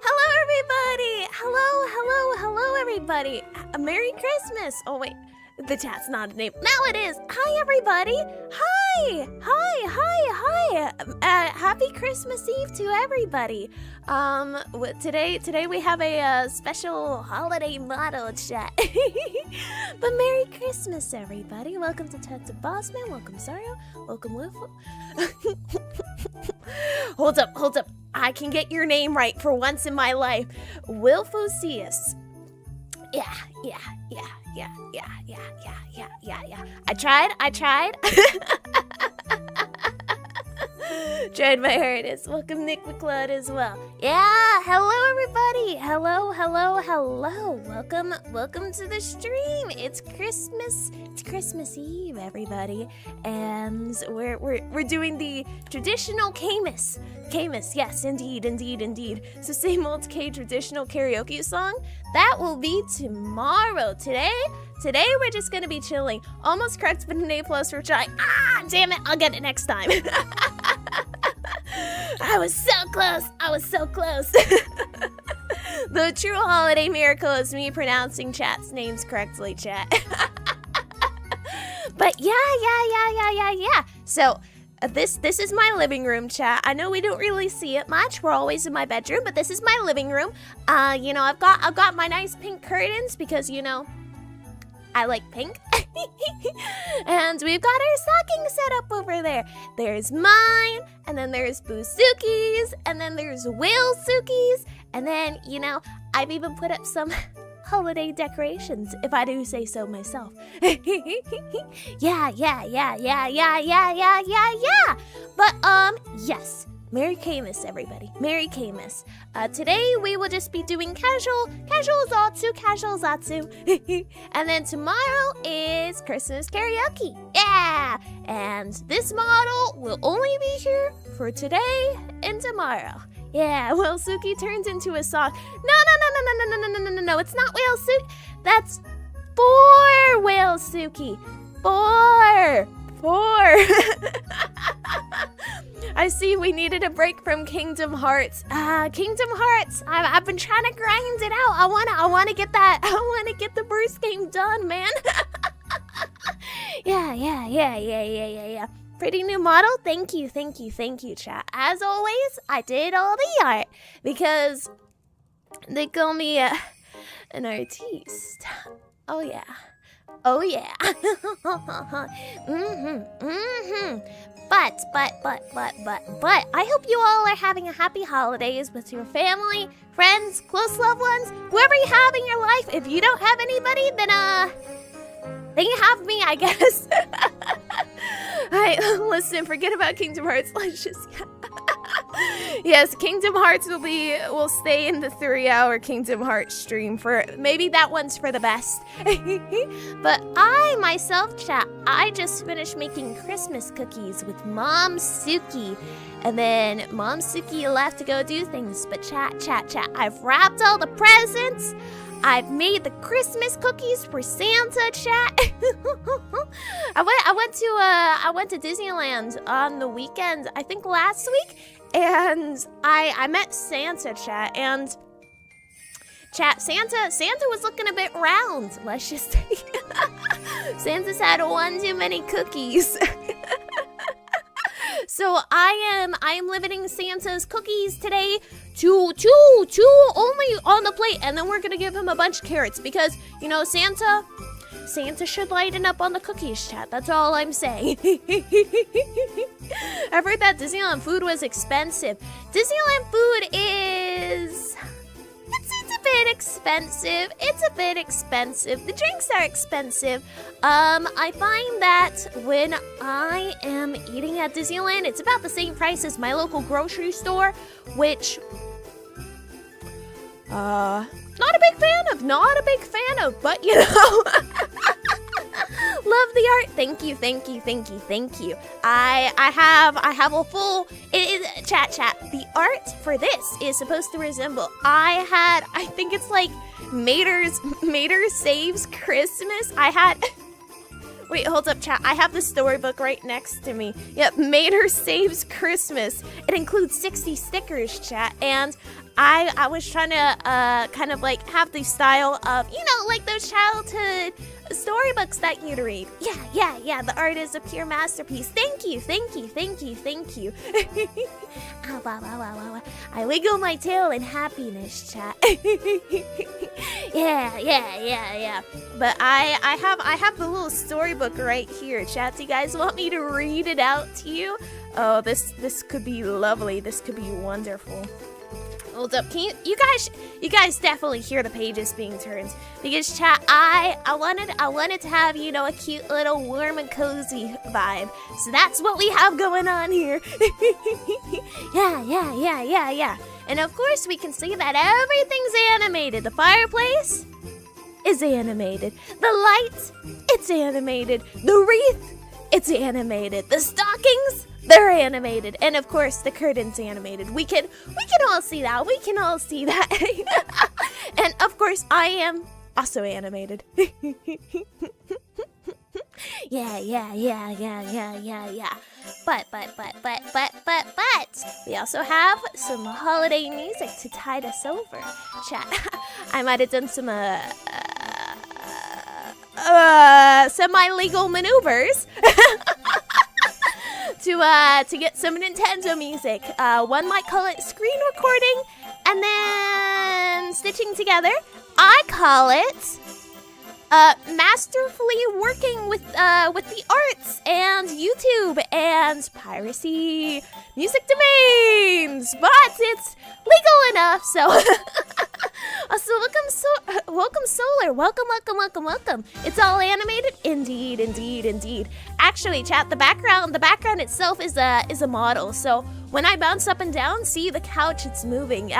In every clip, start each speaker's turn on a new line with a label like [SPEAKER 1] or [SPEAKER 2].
[SPEAKER 1] Hello, everybody! Hello, everybody! Merry Christmas! Oh, wait. The chat's not a name. Now it is! Hi, everybody! Hi! Happy Christmas Eve to everybody! Today we have a special holiday motto chat. But Merry Christmas, everybody! Welcome to Ted to Bossman. Welcome, Sario. Welcome, Wilfo. Hold up. I can get your name right for once in my life. Wilfosius. Yeah. I tried. Tried my hardest. Welcome, Nick McLeod, as well. Yeah, hello, everybody. Hello. Welcome to the stream. It's Christmas. It's Christmas Eve, everybody, and we're doing the traditional Camus. Yes, indeed. It's the same old K traditional karaoke song. That will be tomorrow. Today we're just gonna be chilling. Almost correct, but an A+ for trying. Ah, damn it! I'll get it next time. I was so close. The true holiday miracle is me pronouncing chat's names correctly, chat. But yeah. So this is my living room, chat. I know we don't really see it much. We're always in my bedroom, but this is my living room. I've got my nice pink curtains because I like pink. And we've got our stocking set up over there. There's mine, and then there's Boosuki's, and then there's Willsuki's, and then, I've even put up some holiday decorations, if I do say so myself. Yeah. But, yes. Merry Camus, everybody. Merry Camus. Today we will just be doing casual zatsu. And then tomorrow is Christmas karaoke. Yeah! And this model will only be here for today and tomorrow. Yeah, Willsuki turns into a song. No, it's not Willsuki. That's for Willsuki. Four. I see we needed a break from Kingdom Hearts. Kingdom Hearts. I've been trying to grind it out. I wanna get that. I wanna get the first game done, man. Yeah. Pretty new model. Thank you, chat. As always, I did all the art because they call me an artiste. Oh yeah. But I hope you all are having a happy holidays with your family, friends, close loved ones, whoever you have in your life. If you don't have anybody, then you have me, I guess. Alright, listen, forget about Kingdom Hearts. Let's just yes, Kingdom Hearts will stay in the 3-hour Kingdom Hearts stream for maybe that one's for the best. But I myself, chat, I just finished making Christmas cookies with Mom Suki. And then Mom Suki left to go do things. But chat, I've wrapped all the presents. I've made the Christmas cookies for Santa, chat. I went to Disneyland on the weekend, I think last week, and I met Santa, chat, and Santa was looking a bit round, let's just say. Santa's had one too many cookies. So I am limiting Santa's cookies today to two only on the plate, and then we're gonna give him a bunch of carrots because Santa should lighten up on the cookies, chat. That's all I'm saying. I've heard that Disneyland food was expensive. Disneyland food is it's a bit expensive. It's a bit expensive. The drinks are expensive. I find that when I am eating at Disneyland, it's about the same price as my local grocery store, which, not a big fan of, but you know. Love the art. Thank you. I have a full chat. The art for this is supposed to resemble. I think it's like Mater Saves Christmas. Wait, hold up, chat. I have the storybook right next to me. Yep, Mater Saves Christmas. It includes 60 stickers, chat, and I was trying to kind of like have the style of, you know, like those childhood storybooks that you'd read. Yeah. The art is a pure masterpiece. Thank you. Wow. I wiggle my tail in happiness, chat. Yeah. But I have the little storybook right here, chat. Do you guys want me to read it out to you? Oh, this could be lovely. This could be wonderful. Hold up, can you guys definitely hear the pages being turned, because chat, I wanted to have, you know, a cute little warm and cozy vibe. So that's what we have going on here. Yeah. And of course we can see that everything's animated. The fireplace is animated. The lights, it's animated. The wreath, it's animated. The stockings, they're animated, and of course the curtain's animated. We can all see that. And of course I am also animated. Yeah. But we also have some holiday music to tide us over. Chat, I might have done some semi-legal maneuvers to get some Nintendo music. One might call it screen recording and then stitching together. I call it masterfully working with the arts and YouTube and piracy music domains, but it's legal enough, so so welcome Solar, welcome. It's all animated, indeed. Actually, chat, the background itself is a model, so when I bounce up and down, see the couch, it's moving.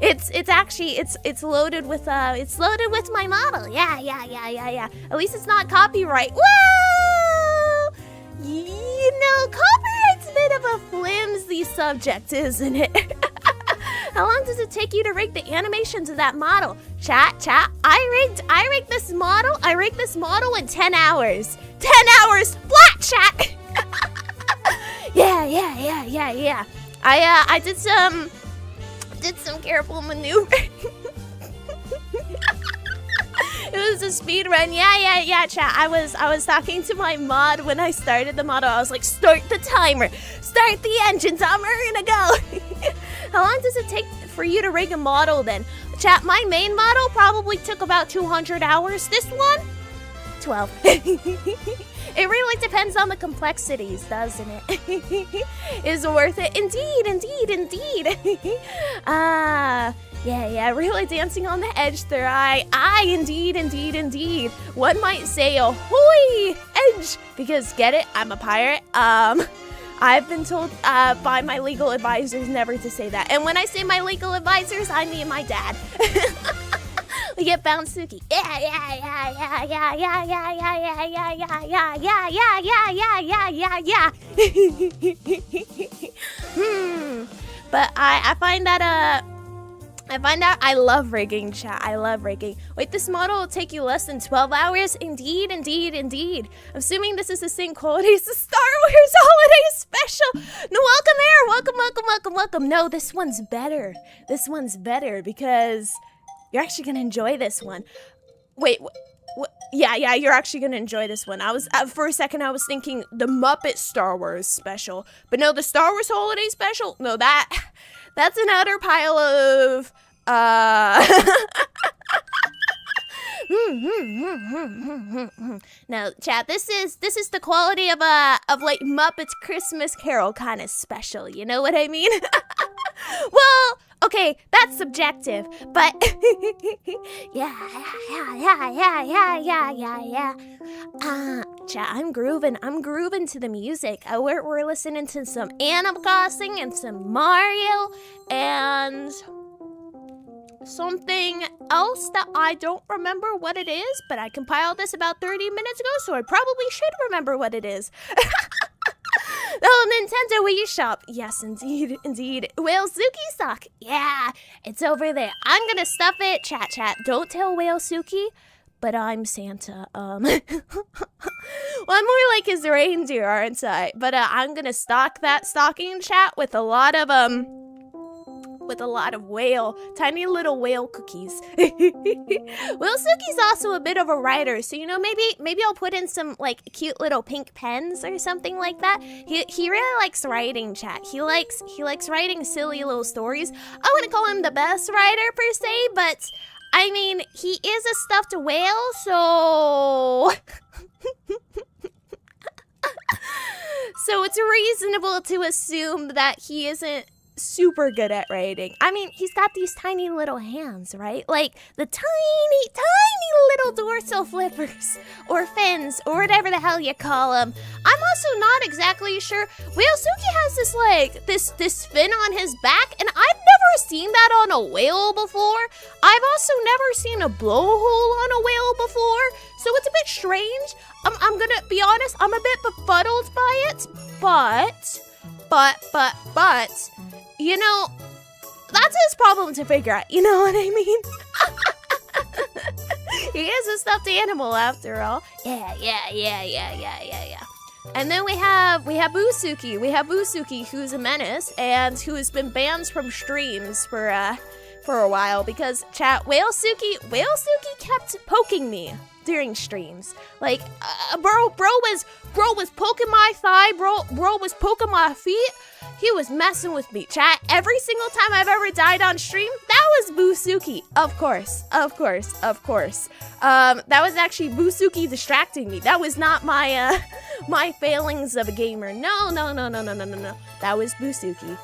[SPEAKER 1] It's loaded with my model. Yeah. At least it's not copyright. Whoa! You know, copyright's a bit of a flimsy subject, isn't it? How long does it take you to rig the animations of that model? Chat, I rigged this model in 10 hours. 10 hours flat, chat. Yeah. I did some careful maneuvering. It was a speed run. Yeah, chat. I was talking to my mod when I started the model. I was like, start the timer, start the engines, I'm ready to go. How long does it take for you to rig a model then? Chat, my main model probably took about 200 hours. This one, 12. It really depends on the complexities, doesn't it? Is worth it. Indeed. Yeah, really dancing on the edge there. Indeed. One might say, ahoy, edge, because get it, I'm a pirate. I've been told by my legal advisors never to say that. And when I say my legal advisors, I mean my dad. We get Sensuki. Yeah. But I find that I love rigging, chat. I love rigging. Wait, this model will take you less than 12 hours? Indeed. I'm assuming this is the same quality as the Star Wars Holiday Special. No, welcome. No, this one's better. Because you're actually gonna enjoy this one. Wait, yeah, you're actually gonna enjoy this one. For a second I was thinking the Muppet Star Wars Special, but no, the Star Wars Holiday Special. No, that's an utter pile of No, chat, this is the quality of like Muppets Christmas Carol kind of special. You know what I mean? Well, Okay, that's subjective, but yeah. Chat, I'm grooving to the music. We're listening to some Animal Crossing and some Mario and something else that I don't remember what it is, but I compiled this about 30 minutes ago, so I probably should remember what it is. Oh, Nintendo Wii Shop. Yes, indeed. Whalesuki sock. Yeah, it's over there. I'm gonna stuff it. Chat. Don't tell Whalesuki, but I'm Santa. Well, I'm more like his reindeer, aren't I? But I'm gonna stock that stocking, chat, with a lot of tiny little whale cookies. Whalesuki's also a bit of a writer, so maybe I'll put in some like cute little pink pens or something like that. He really likes writing, chat. He likes writing silly little stories. I wouldn't call him the best writer per se, but I mean, he is a stuffed whale, so so it's reasonable to assume that he isn't super good at writing. I mean, he's got these tiny little hands, right? Like the tiny little dorsal flippers or fins or whatever the hell you call them. I'm also not exactly sure. Whalesuki has this fin on his back, and I've never seen that on a whale before. I've also never seen a blowhole on a whale before, so it's a bit strange. I'm gonna be honest, I'm a bit befuddled by it, but that's his problem to figure out, you know what I mean? He is a stuffed animal after all. Yeah. And then we have Busuki. We have Busuki, who's a menace and who has been banned from streams for a while because chat Whalesuki kept poking me during streams. Like, bro was poking my thigh, bro was poking my feet. He was messing with me, chat. Every single time I've ever died on stream, that was Busuki. Of course. That was actually Busuki distracting me. That was not my my failings of a gamer. No. That was Busuki.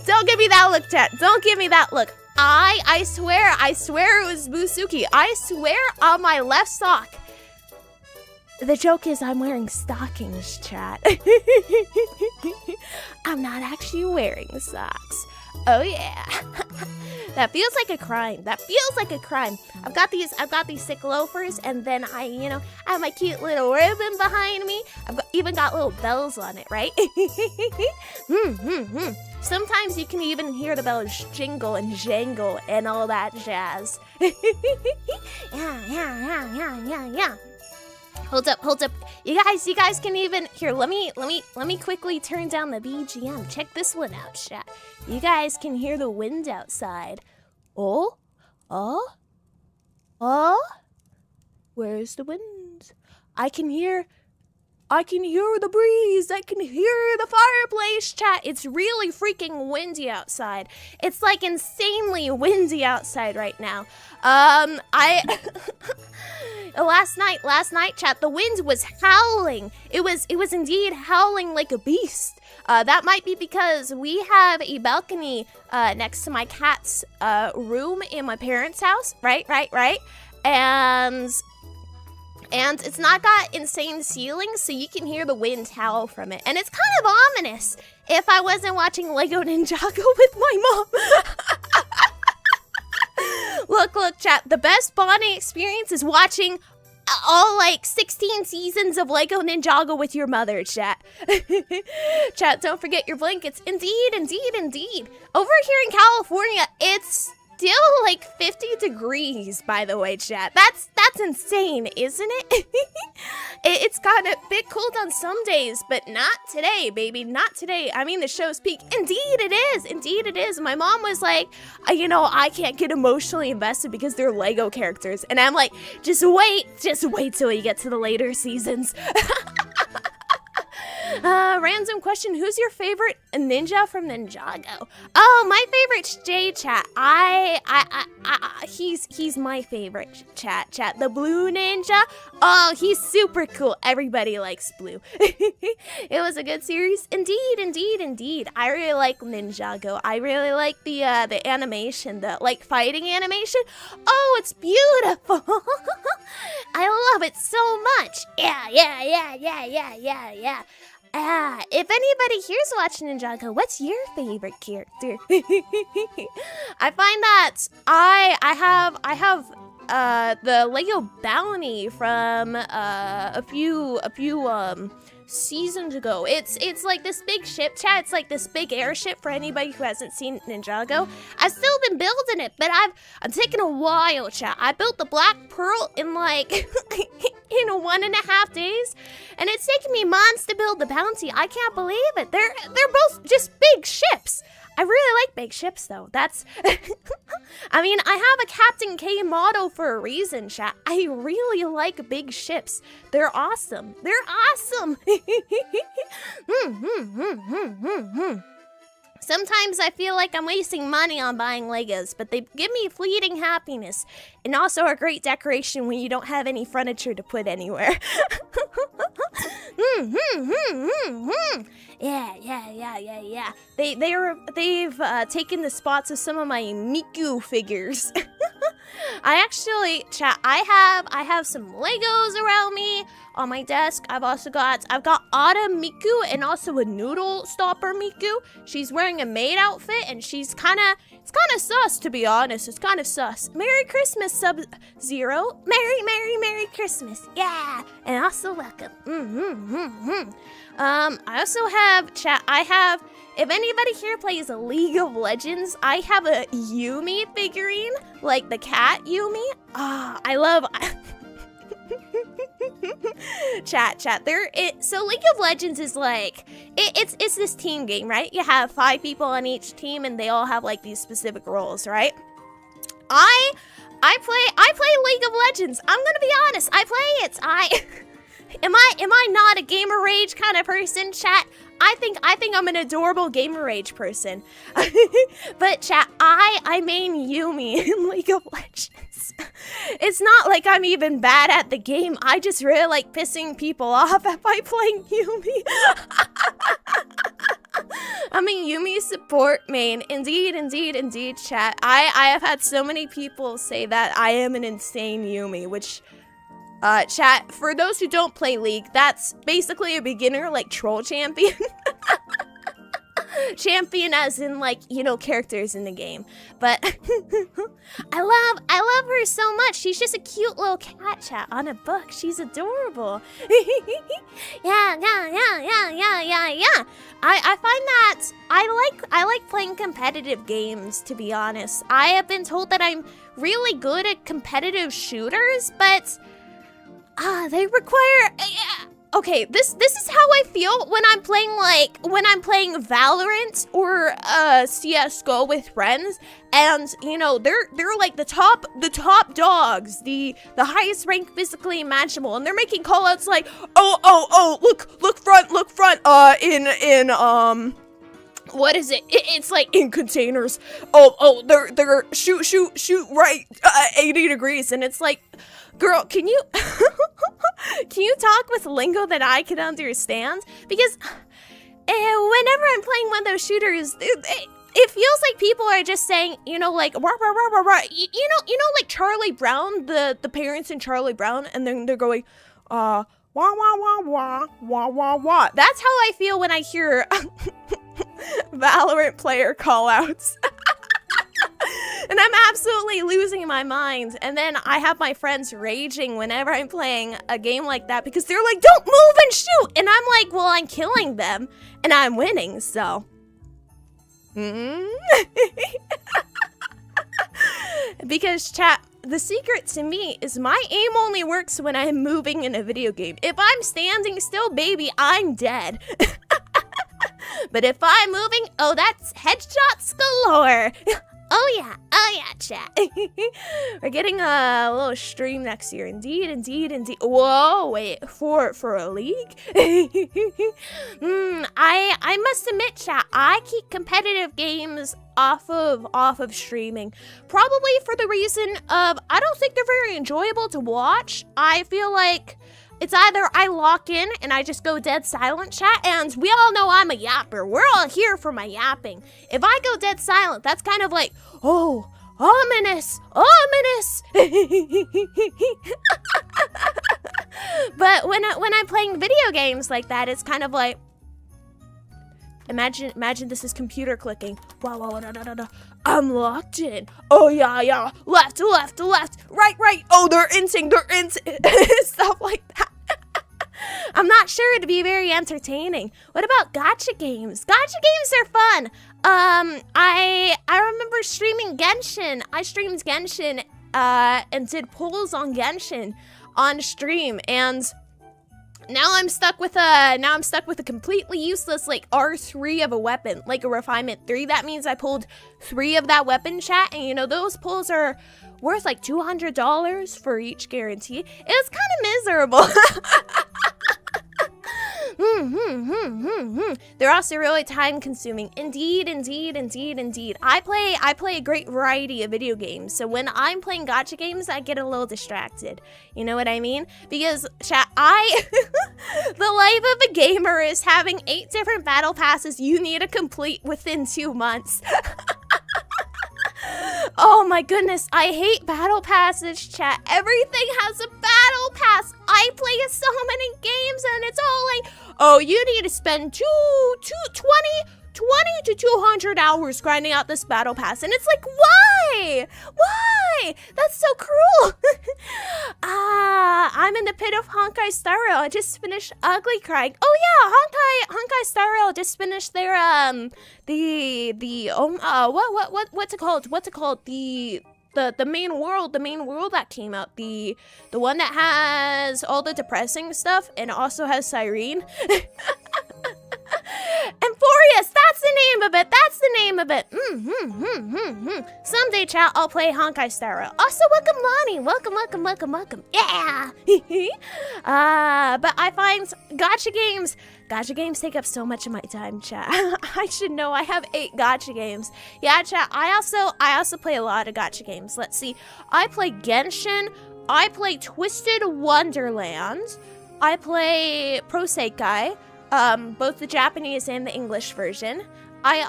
[SPEAKER 1] Don't give me that look, chat. Don't give me that look. I swear it was Busuki. I swear on my left sock. The joke is I'm wearing stockings, chat. I'm not actually wearing socks. Oh yeah. That feels like a crime. I've got these sick loafers, and then I have my cute little ribbon behind me. Even got little bells on it, right? Sometimes you can even hear the bells jingle and jangle and all that jazz. Yeah. Hold up. You guys can even here. Let me quickly turn down the BGM. Check this one out, chat. You guys can hear the wind outside. Oh. Where's the wind? I can hear the breeze. I can hear the fireplace, chat. It's really freaking windy outside. It's like insanely windy outside right now. Last night, chat, the wind was howling. It was indeed howling like a beast. That might be because we have a balcony next to my cat's room in my parents' house, right? And it's not got insane ceilings, so you can hear the wind howl from it. And it's kind of ominous if I wasn't watching Lego Ninjago with my mom. Look, chat, the best bonding experience is watching all, 16 seasons of Lego Ninjago with your mother, chat. Chat, don't forget your blankets. Indeed. Over here in California, it's still 50 degrees, by the way, chat. That's insane, isn't it? It's gotten a bit cold on some days, but not today, baby. Not today. I mean, the show's peak. Indeed it is. My mom was like, I can't get emotionally invested because they're Lego characters. And I'm like, just wait till you get to the later seasons. Random question, who's your favorite ninja from Ninjago? Oh, my favorite's J Chat. He's my favorite chat. The blue ninja. Oh, he's super cool. Everybody likes blue. It was a good series. Indeed. I really like Ninjago. I really like the animation, the like fighting animation. Oh, it's beautiful. I love it so much. Yeah. If anybody here's watching Ninjago, what's your favorite character? I find that I have the Lego Bounty from a few seasons ago. It's like this big ship, chat. It's like this big airship for anybody who hasn't seen Ninjago. I've still been building it, but I'm taking a while, chat. I built the Black Pearl in like in 1.5 days, and it's taken me months to build the Bounty. I can't believe it. They're both just big ships. I really like big ships, though. That's... I mean, I have a Captain K model for a reason, chat. I really like big ships. They're awesome. Sometimes I feel like I'm wasting money on buying Legos, but they give me fleeting happiness and also a great decoration when you don't have any furniture to put anywhere. Yeah. They've taken the spots of some of my Miku figures. I actually, chat, I have some Legos around me on my desk. I've got Autumn Miku and also a Noodle Stopper Miku. She's wearing a maid outfit and it's kind of sus, to be honest. It's kind of sus. Merry Christmas, Sub-Zero. Merry Christmas. Yeah. And also welcome. I also have, chat, if anybody here plays League of Legends, I have a Yumi figurine, like the cat Yumi. I love... chat, so League of Legends is like, it's this team game, right? You have 5 people on each team, and they all have like these specific roles, right? I play League of Legends. I'm gonna be honest, I play it. Am I not a gamer rage kind of person, chat? I think I'm an adorable gamer rage person. But chat, I main Yumi in League of Legends. It's not like I'm even bad at the game. I just really like pissing people off by playing Yumi. I'm a Yumi support main. Indeed, chat. I have had so many people say that I am an insane Yumi, which... chat, for those who don't play League, that's basically a beginner, like, troll champion. Champion as in, like, you know, characters in the game. But I love her so much. She's just a cute little cat, chat, on a book. She's adorable. Yeah. I find that I like playing competitive games, to be honest. I have been told that I'm really good at competitive shooters, but they require... Okay, this is how I feel when I'm playing Valorant or CS:GO with friends, and you know they're like the top dogs, the highest rank physically imaginable, and they're making callouts like oh look front in what is it? It's like in containers. Oh they're shoot right 80 degrees, and it's like, girl, can you talk with lingo that I can understand? Because whenever I'm playing one of those shooters, it feels like people are just saying, you know, like rah, rah, rah, rah, rah. You know, like Charlie Brown, the parents in Charlie Brown, and then they're going, wah wah wah wah wah wah wah. That's how I feel when I hear Valorant player callouts. And I'm absolutely losing my mind. And then I have my friends raging whenever I'm playing a game like that because they're like, don't move and shoot. And I'm like, well, I'm killing them and I'm winning, so. Because, chat, the secret to me is my aim only works when I'm moving in a video game. If I'm standing still, baby, I'm dead. But if I'm moving, oh, that's headshots galore. Oh yeah, chat. We're getting a little stream next year. Indeed. Whoa, wait, for a league? I must admit, chat, I keep competitive games off of streaming. Probably for the reason of I don't think they're very enjoyable to watch. I feel like it's either I lock in and I just go dead silent, chat, and we all know I'm a yapper. We're all here for my yapping. If I go dead silent, that's kind of like, oh, ominous. But when I'm playing video games like that, it's kind of like, imagine this is computer clicking. Wow, I'm locked in. Oh yeah, left, right. Oh, they're inting, stuff like that. I'm not sure it'd be very entertaining. What about gacha games? Gacha games are fun. I remember streaming Genshin. I streamed Genshin and did polls on Genshin on stream, and now I'm stuck with a completely useless like R3 of a weapon, like a refinement 3. That means I pulled 3 of that weapon, chat, and you know those pulls are worth like $200 for each guarantee. It was kind of miserable. They're also really time consuming. Indeed. I play a great variety of video games, so when I'm playing gacha games, I get a little distracted. You know what I mean? Because chat, the life of a gamer is having 8 different battle passes you need to complete within 2 months. Oh my goodness, I hate battle passes, chat. Everything has a battle pass. I play so many games and it's all like, oh, you need to spend 20 to 200 hours grinding out this battle pass. And it's like, why? That's so cruel. I'm in the pit of Honkai Star Rail. I just finished Ugly Crying. Oh yeah, Honkai Star Rail just finished their what's it called? The main world that came out, the one that has all the depressing stuff and also has Siren. Emporius, that's the name of it. Someday, chat, I'll play Honkai Star Rail. Also, welcome, Lonnie. Welcome. Yeah. But I find gacha games take up so much of my time, chat. I should know. I have 8 gacha games. Yeah, chat. I also play a lot of gacha games. Let's see. I play Genshin. I play Twisted Wonderland. I play Pro Sekai. Both the Japanese and the English version. I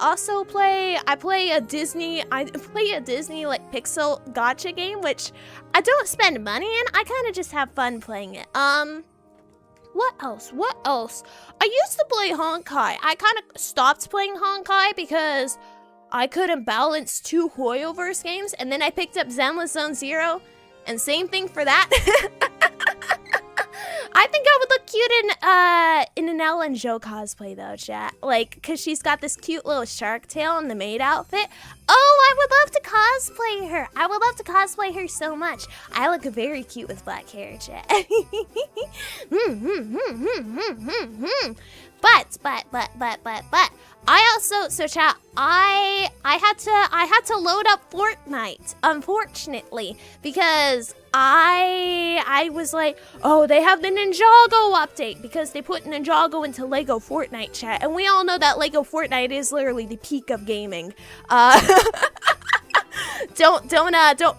[SPEAKER 1] play a Disney like pixel gacha game, which I don't spend money in. I kind of just have fun playing it. What else? I used to play Honkai. I kind of stopped playing Honkai because I couldn't balance 2 Hoyoverse games, and then I picked up Zenless Zone Zero, and same thing for that. I think I would look cute in an Ellen Jo cosplay though, chat. Like, cause she's got this cute little shark tail in the maid outfit. Oh, I would love to cosplay her. I would love to cosplay her so much. I look very cute with black hair, chat. But I also, so chat, I had to load up Fortnite, unfortunately, because I was like, oh, they have the Ninjago update, because they put Ninjago into Lego Fortnite, chat, and we all know that Lego Fortnite is literally the peak of gaming. Don't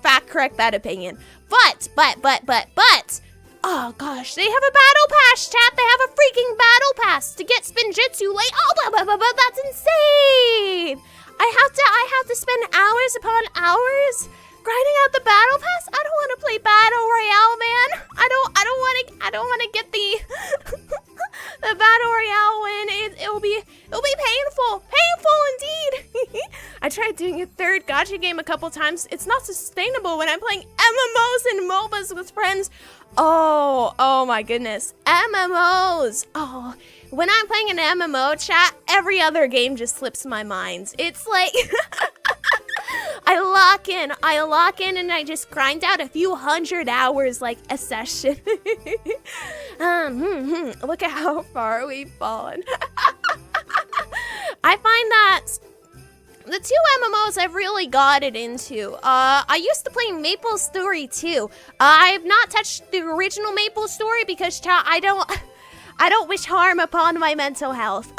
[SPEAKER 1] fact correct that opinion. But oh gosh, they have a battle pass, chat. They have a freaking battle pass to get Spinjitzu late. Oh, that's insane. I have to spend hours upon hours grinding out the battle pass. I don't want to play battle royale, man. I don't want to get the the battle royale win. It'll be painful indeed. I tried doing a 3rd gacha game a couple times. It's not sustainable when I'm playing MMOs and MOBAs with friends. Oh my goodness. MMOs. Oh, when I'm playing an MMO, chat, every other game just slips my mind. It's like I lock in and I just grind out a few hundred hours like a session. Look at how far we've fallen. I find that the two MMOs I've really gotten into. I used to play Maple Story 2. I've not touched the original Maple Story because I don't wish harm upon my mental health.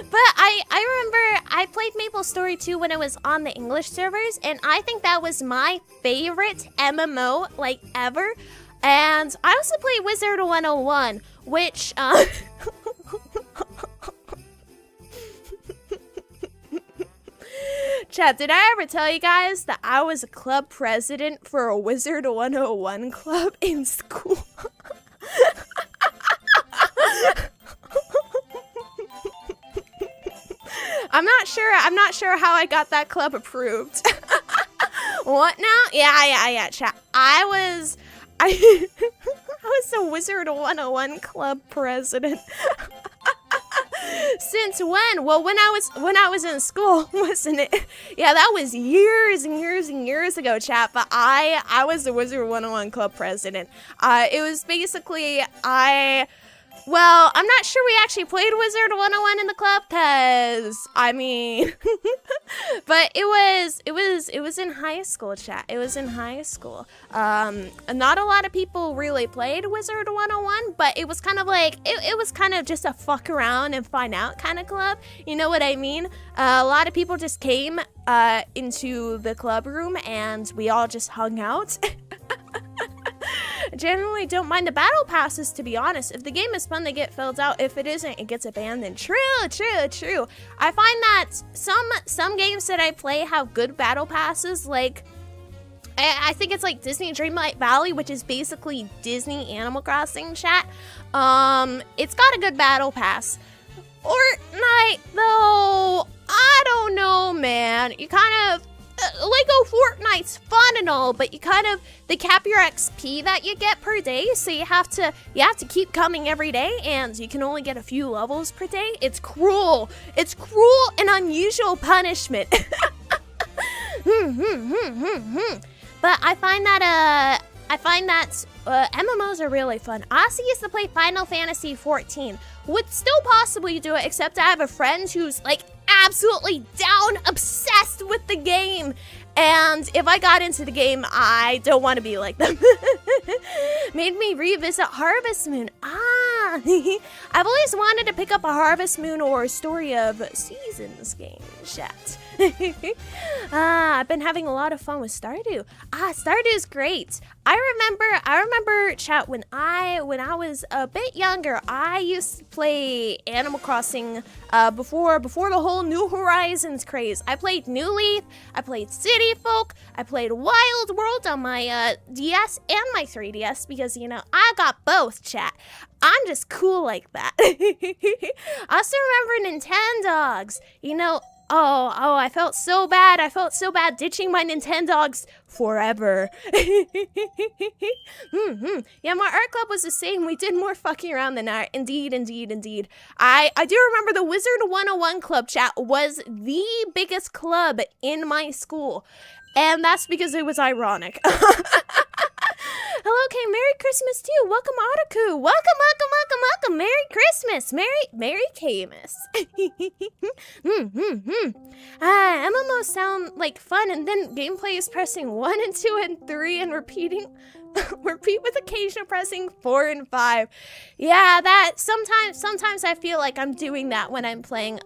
[SPEAKER 1] But I remember I played Maple Story 2 when it was on the English servers, and I think that was my favorite MMO like ever. And I also played Wizard 101, which Chat, did I ever tell you guys that I was a club president for a Wizard 101 club in school? I'm not sure how I got that club approved. What now? Yeah, chat. I was a Wizard 101 club president. Since when? Well, when I was in school, wasn't it? Yeah, that was years and years and years ago, chat. But I was the Wizard 101 club president. It was basically well, I'm not sure we actually played Wizard 101 in the club, cause I mean, but it was in high school, chat. It was in high school. Not a lot of people really played Wizard 101, but it was kind of like it was kind of just a fuck around and find out kind of club. You know what I mean? A lot of people just came into the club room and we all just hung out. Generally don't mind the battle passes, to be honest. If the game is fun, they get filled out. If it isn't, it gets abandoned. True. I find that some games that I play have good battle passes. Like, I think it's like Disney Dreamlight Valley, which is basically Disney Animal Crossing, chat. It's got a good battle pass. Fortnite, though, I don't know, man. You kind of... Lego Fortnite's fun and all, but they cap your XP that you get per day, so you have to keep coming every day, and you can only get a few levels per day. It's cruel and unusual punishment. But I find that MMOs are really fun. I also used to play Final Fantasy 14. Would still possibly do it, except I have a friend who's like absolutely down obsessed with the game, and if I got into the game, I don't want to be like them. Made me revisit Harvest Moon. I've always wanted to pick up a Harvest Moon or Story of Seasons game, chat. I've been having a lot of fun with Stardew. Stardew's great. I remember, chat, when I was a bit younger, I used to play Animal Crossing before the whole New Horizons craze. I played New Leaf, I played City Folk, I played Wild World on my DS and my 3DS because, you know, I got both, chat. I'm just cool like that. I also remember Nintendogs. You know, oh, I felt so bad. I felt so bad ditching my Nintendogs forever. Yeah, my art club was the same. We did more fucking around than art. Indeed. I do remember the Wizard 101 club, chat, was the biggest club in my school. And that's because it was ironic. Hello, Kay. Merry Christmas to you. Welcome, Otaku. Welcome. Merry Christmas. Merry Camus. MMOs sound like fun, and then gameplay is pressing 1 and 2 and 3 and repeat with occasional pressing 4 and 5. Yeah, that sometimes I feel like I'm doing that when I'm playing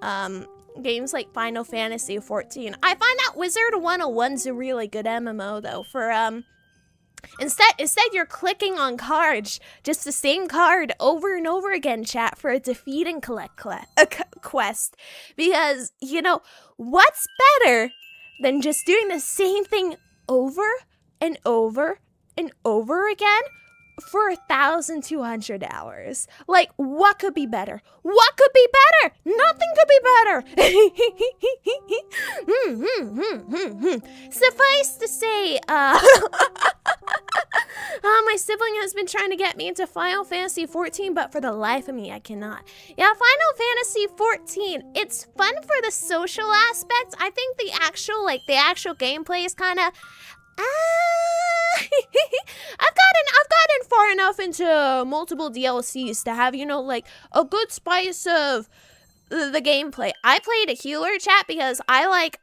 [SPEAKER 1] games like Final Fantasy 14. I find that Wizard 101's a really good MMO though for Instead you're clicking on cards, just the same card over and over again, chat, for a defeat and collect quest. Because, you know, what's better than just doing the same thing over and over and over again for 1,200 hours? Like, what could be better? What could be better? Nothing could be better. Suffice to say, my sibling has been trying to get me into Final Fantasy 14, but for the life of me, I cannot. Yeah, Final Fantasy 14, it's fun for the social aspects. I think the actual gameplay is kind of... I've gotten far enough into multiple DLCs to have, you know, like a good spice of the gameplay. I played a healer, chat, because I like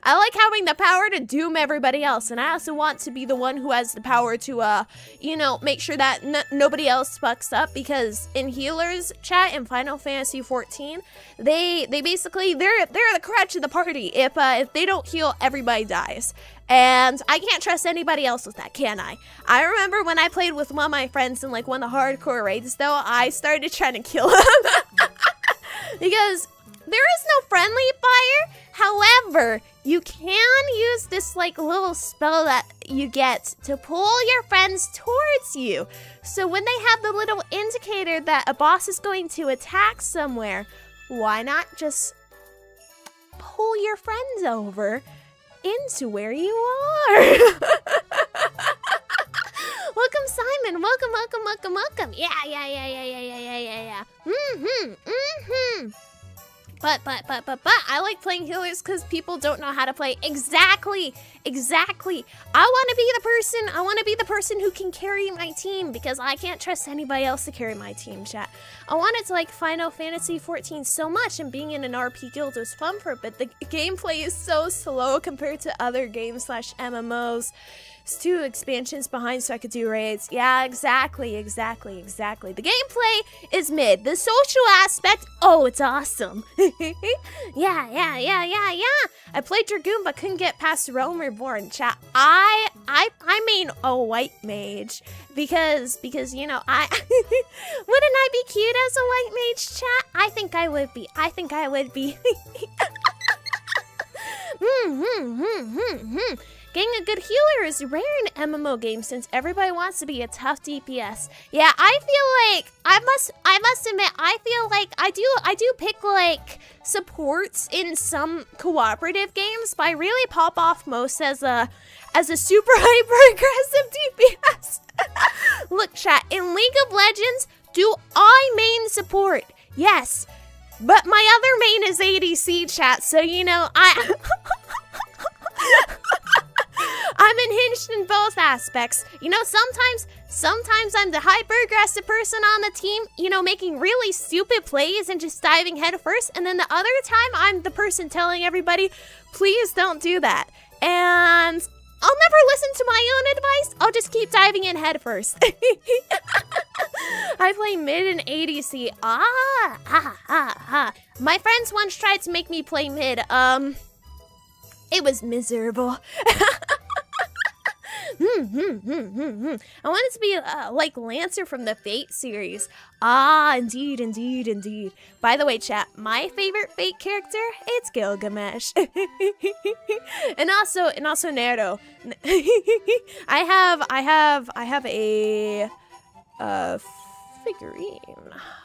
[SPEAKER 1] I like having the power to doom everybody else, and I also want to be the one who has the power to, you know, make sure that nobody else fucks up, because in healers, chat, in Final Fantasy 14, they basically, they're the crutch of the party. If they don't heal, everybody dies. And I can't trust anybody else with that, can I? I remember when I played with one of my friends in, like, one of the hardcore raids, though, I started trying to kill him. Because there is no friendly fire. However, you can use this, like, little spell that you get to pull your friends towards you. So when they have the little indicator that a boss is going to attack somewhere, why not just pull your friends over into where you are? Welcome, Simon. Welcome, welcome, welcome, welcome. Yeah. But I like playing healers because people don't know how to play. Exactly. I want to be the person who can carry my team, because I can't trust anybody else to carry my team, chat. I wanted to like Final Fantasy 14 so much, and being in an RP guild was fun for it, but the gameplay is so slow compared to other games / MMOs. It's 2 expansions behind so I could do raids. Yeah, exactly. The gameplay is mid. The social aspect, oh, it's awesome. Yeah. I played Dragoon but couldn't get past Realm Reborn, chat. I mean a white mage because you know, I wouldn't I be cute as a white mage, chat? I think I would be. Getting a good healer is rare in MMO games since everybody wants to be a tough DPS. Yeah, I feel like I must admit, I feel like I do pick like supports in some cooperative games, but I really pop off most as a super hyper aggressive DPS. Look, chat, in League of Legends, do I main support? Yes. But my other main is ADC, chat, so you know, I'm unhinged in both aspects. You know, sometimes I'm the hyper-aggressive person on the team, you know, making really stupid plays and just diving head first. And then the other time, I'm the person telling everybody, please don't do that. And I'll never listen to my own advice. I'll just keep diving in head first. I play mid and ADC. My friends once tried to make me play mid. It was miserable. I wanted to be like Lancer from the Fate series. Indeed. By the way, chat, my favorite Fate character, it's Gilgamesh. and also Nero. I have a figurine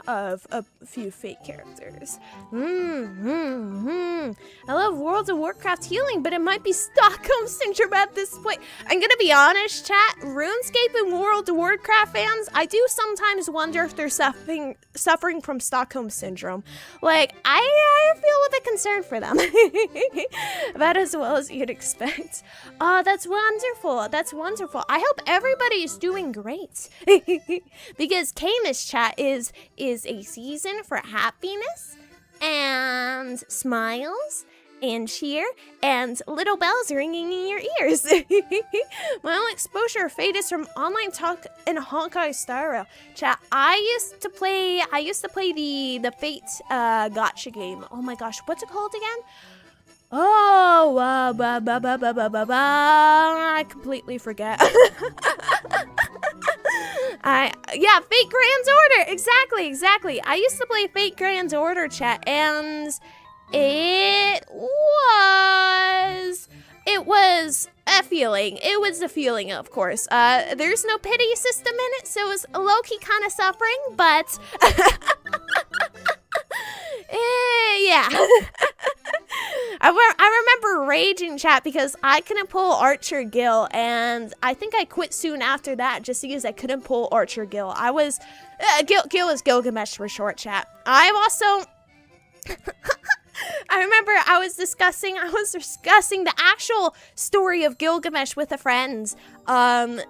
[SPEAKER 1] of a few Fate characters. I love World of Warcraft healing, but it might be Stockholm Syndrome at this point. I'm gonna be honest, chat, RuneScape and World of Warcraft fans, I do sometimes wonder if they're suffering from Stockholm Syndrome. Like, I feel a bit concerned for them. About as well as you'd expect. Oh, that's wonderful. I hope everybody is doing great. Because Camus, chat, is a season for happiness and smiles and cheer and little bells ringing in your ears. My only exposure of Fate is from online talk in Honkai Star Rail. Chat, I used to play the Fate gotcha game. Oh my gosh, what's it called again? Oh, I completely forget. Yeah, Fate Grand Order. Exactly. I used to play Fate Grand Order, chat, and it was a feeling. It was a feeling, of course. There's no pity system in it, so it was low-key kind of suffering, but yeah. I remember raging, chat, because I couldn't pull Archer Gil, and I think I quit soon after that just because I couldn't pull Archer Gil. I was Gil is Gilgamesh for short, chat. I remember I was discussing the actual story of Gilgamesh with a friend, and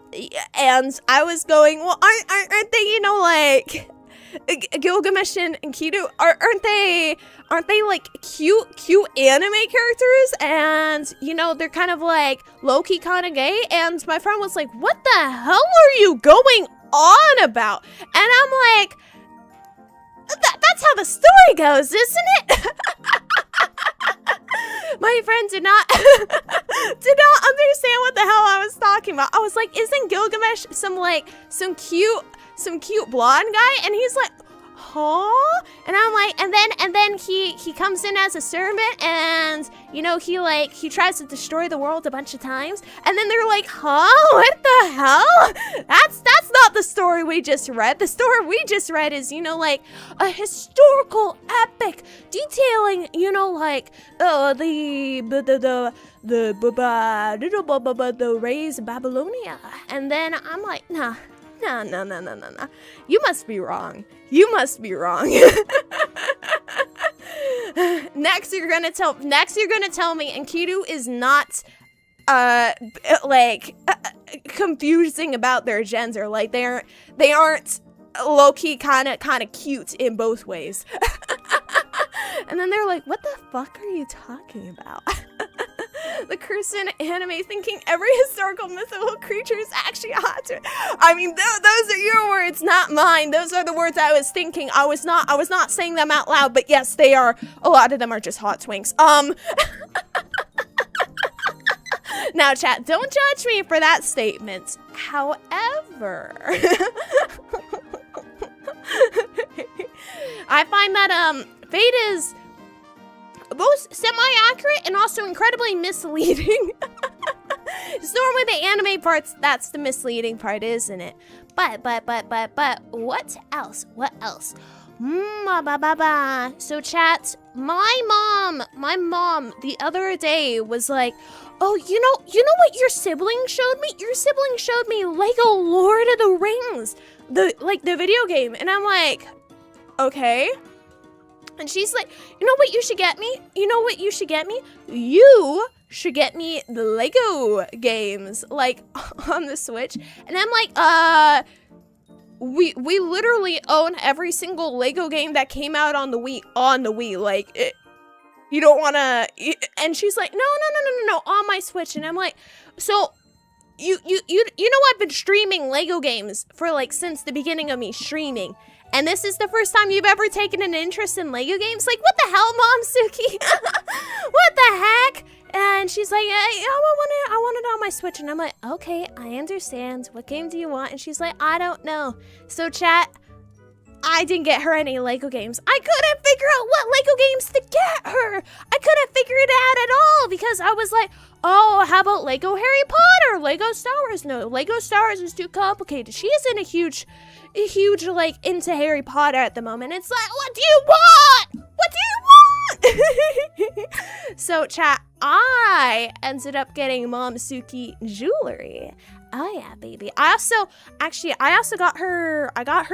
[SPEAKER 1] I was going, well, aren't they, you know, like, Gilgamesh and Kido, aren't they like cute anime characters? And you know, they're kind of like low-key kind of gay. And my friend was like, what the hell are you going on about? And I'm like, that's how the story goes, isn't it? My friend did not understand what the hell I was talking about. I was like, isn't Gilgamesh some cute blonde guy? And he's like, huh? And I'm like, and then he comes in as a servant, and you know, he tries to destroy the world a bunch of times, and then they're like, huh? What the hell? That's not the story we just read. The story we just read is, you know, like a historical epic detailing, you know, like the raise of Babylonia. And then I'm like, no. You must be wrong. Next you're gonna tell me Enkidu is not confusing about their gender. Like they aren't low-key kind of cute in both ways. And then they're like, what the fuck are you talking about? The Christian anime thinking every historical mythical creature is actually hot. I mean, those are your words, not mine. Those are the words I was thinking. I was not saying them out loud, but yes, they are. A lot of them are just hot twinks. Now, chat, don't judge me for that statement. However, I find that Fate is both semi-accurate and also incredibly misleading. It's normally the anime parts that's the misleading part, isn't it? But what else? So chat, my mom the other day was like, oh, you know what your sibling showed me? Your sibling showed me Lego Lord of the Rings, the video game. And I'm like, okay. And she's like, you know what you should get me? You should get me the Lego games, like, on the Switch. And I'm like, we literally own every single Lego game that came out on the Wii, like, you don't wanna, and she's like, no, on my Switch. And I'm like, so, you know I've been streaming Lego games for, like, since the beginning of me streaming. And this is the first time you've ever taken an interest in Lego games? Like, what the hell, Mom Suki? What the heck? And she's like, I want it on my Switch. And I'm like, okay, I understand. What game do you want? And she's like, I don't know. So, chat, I didn't get her any Lego games. I couldn't figure out what Lego games to get her. I couldn't figure it out at all because I was like, oh, how about Lego Harry Potter? Lego Star Wars? No, Lego Star Wars is too complicated. She isn't a huge, like, into Harry Potter at the moment. It's like, what do you want? So, chat, I ended up getting Mom Suki jewelry. Oh yeah, baby. I also got her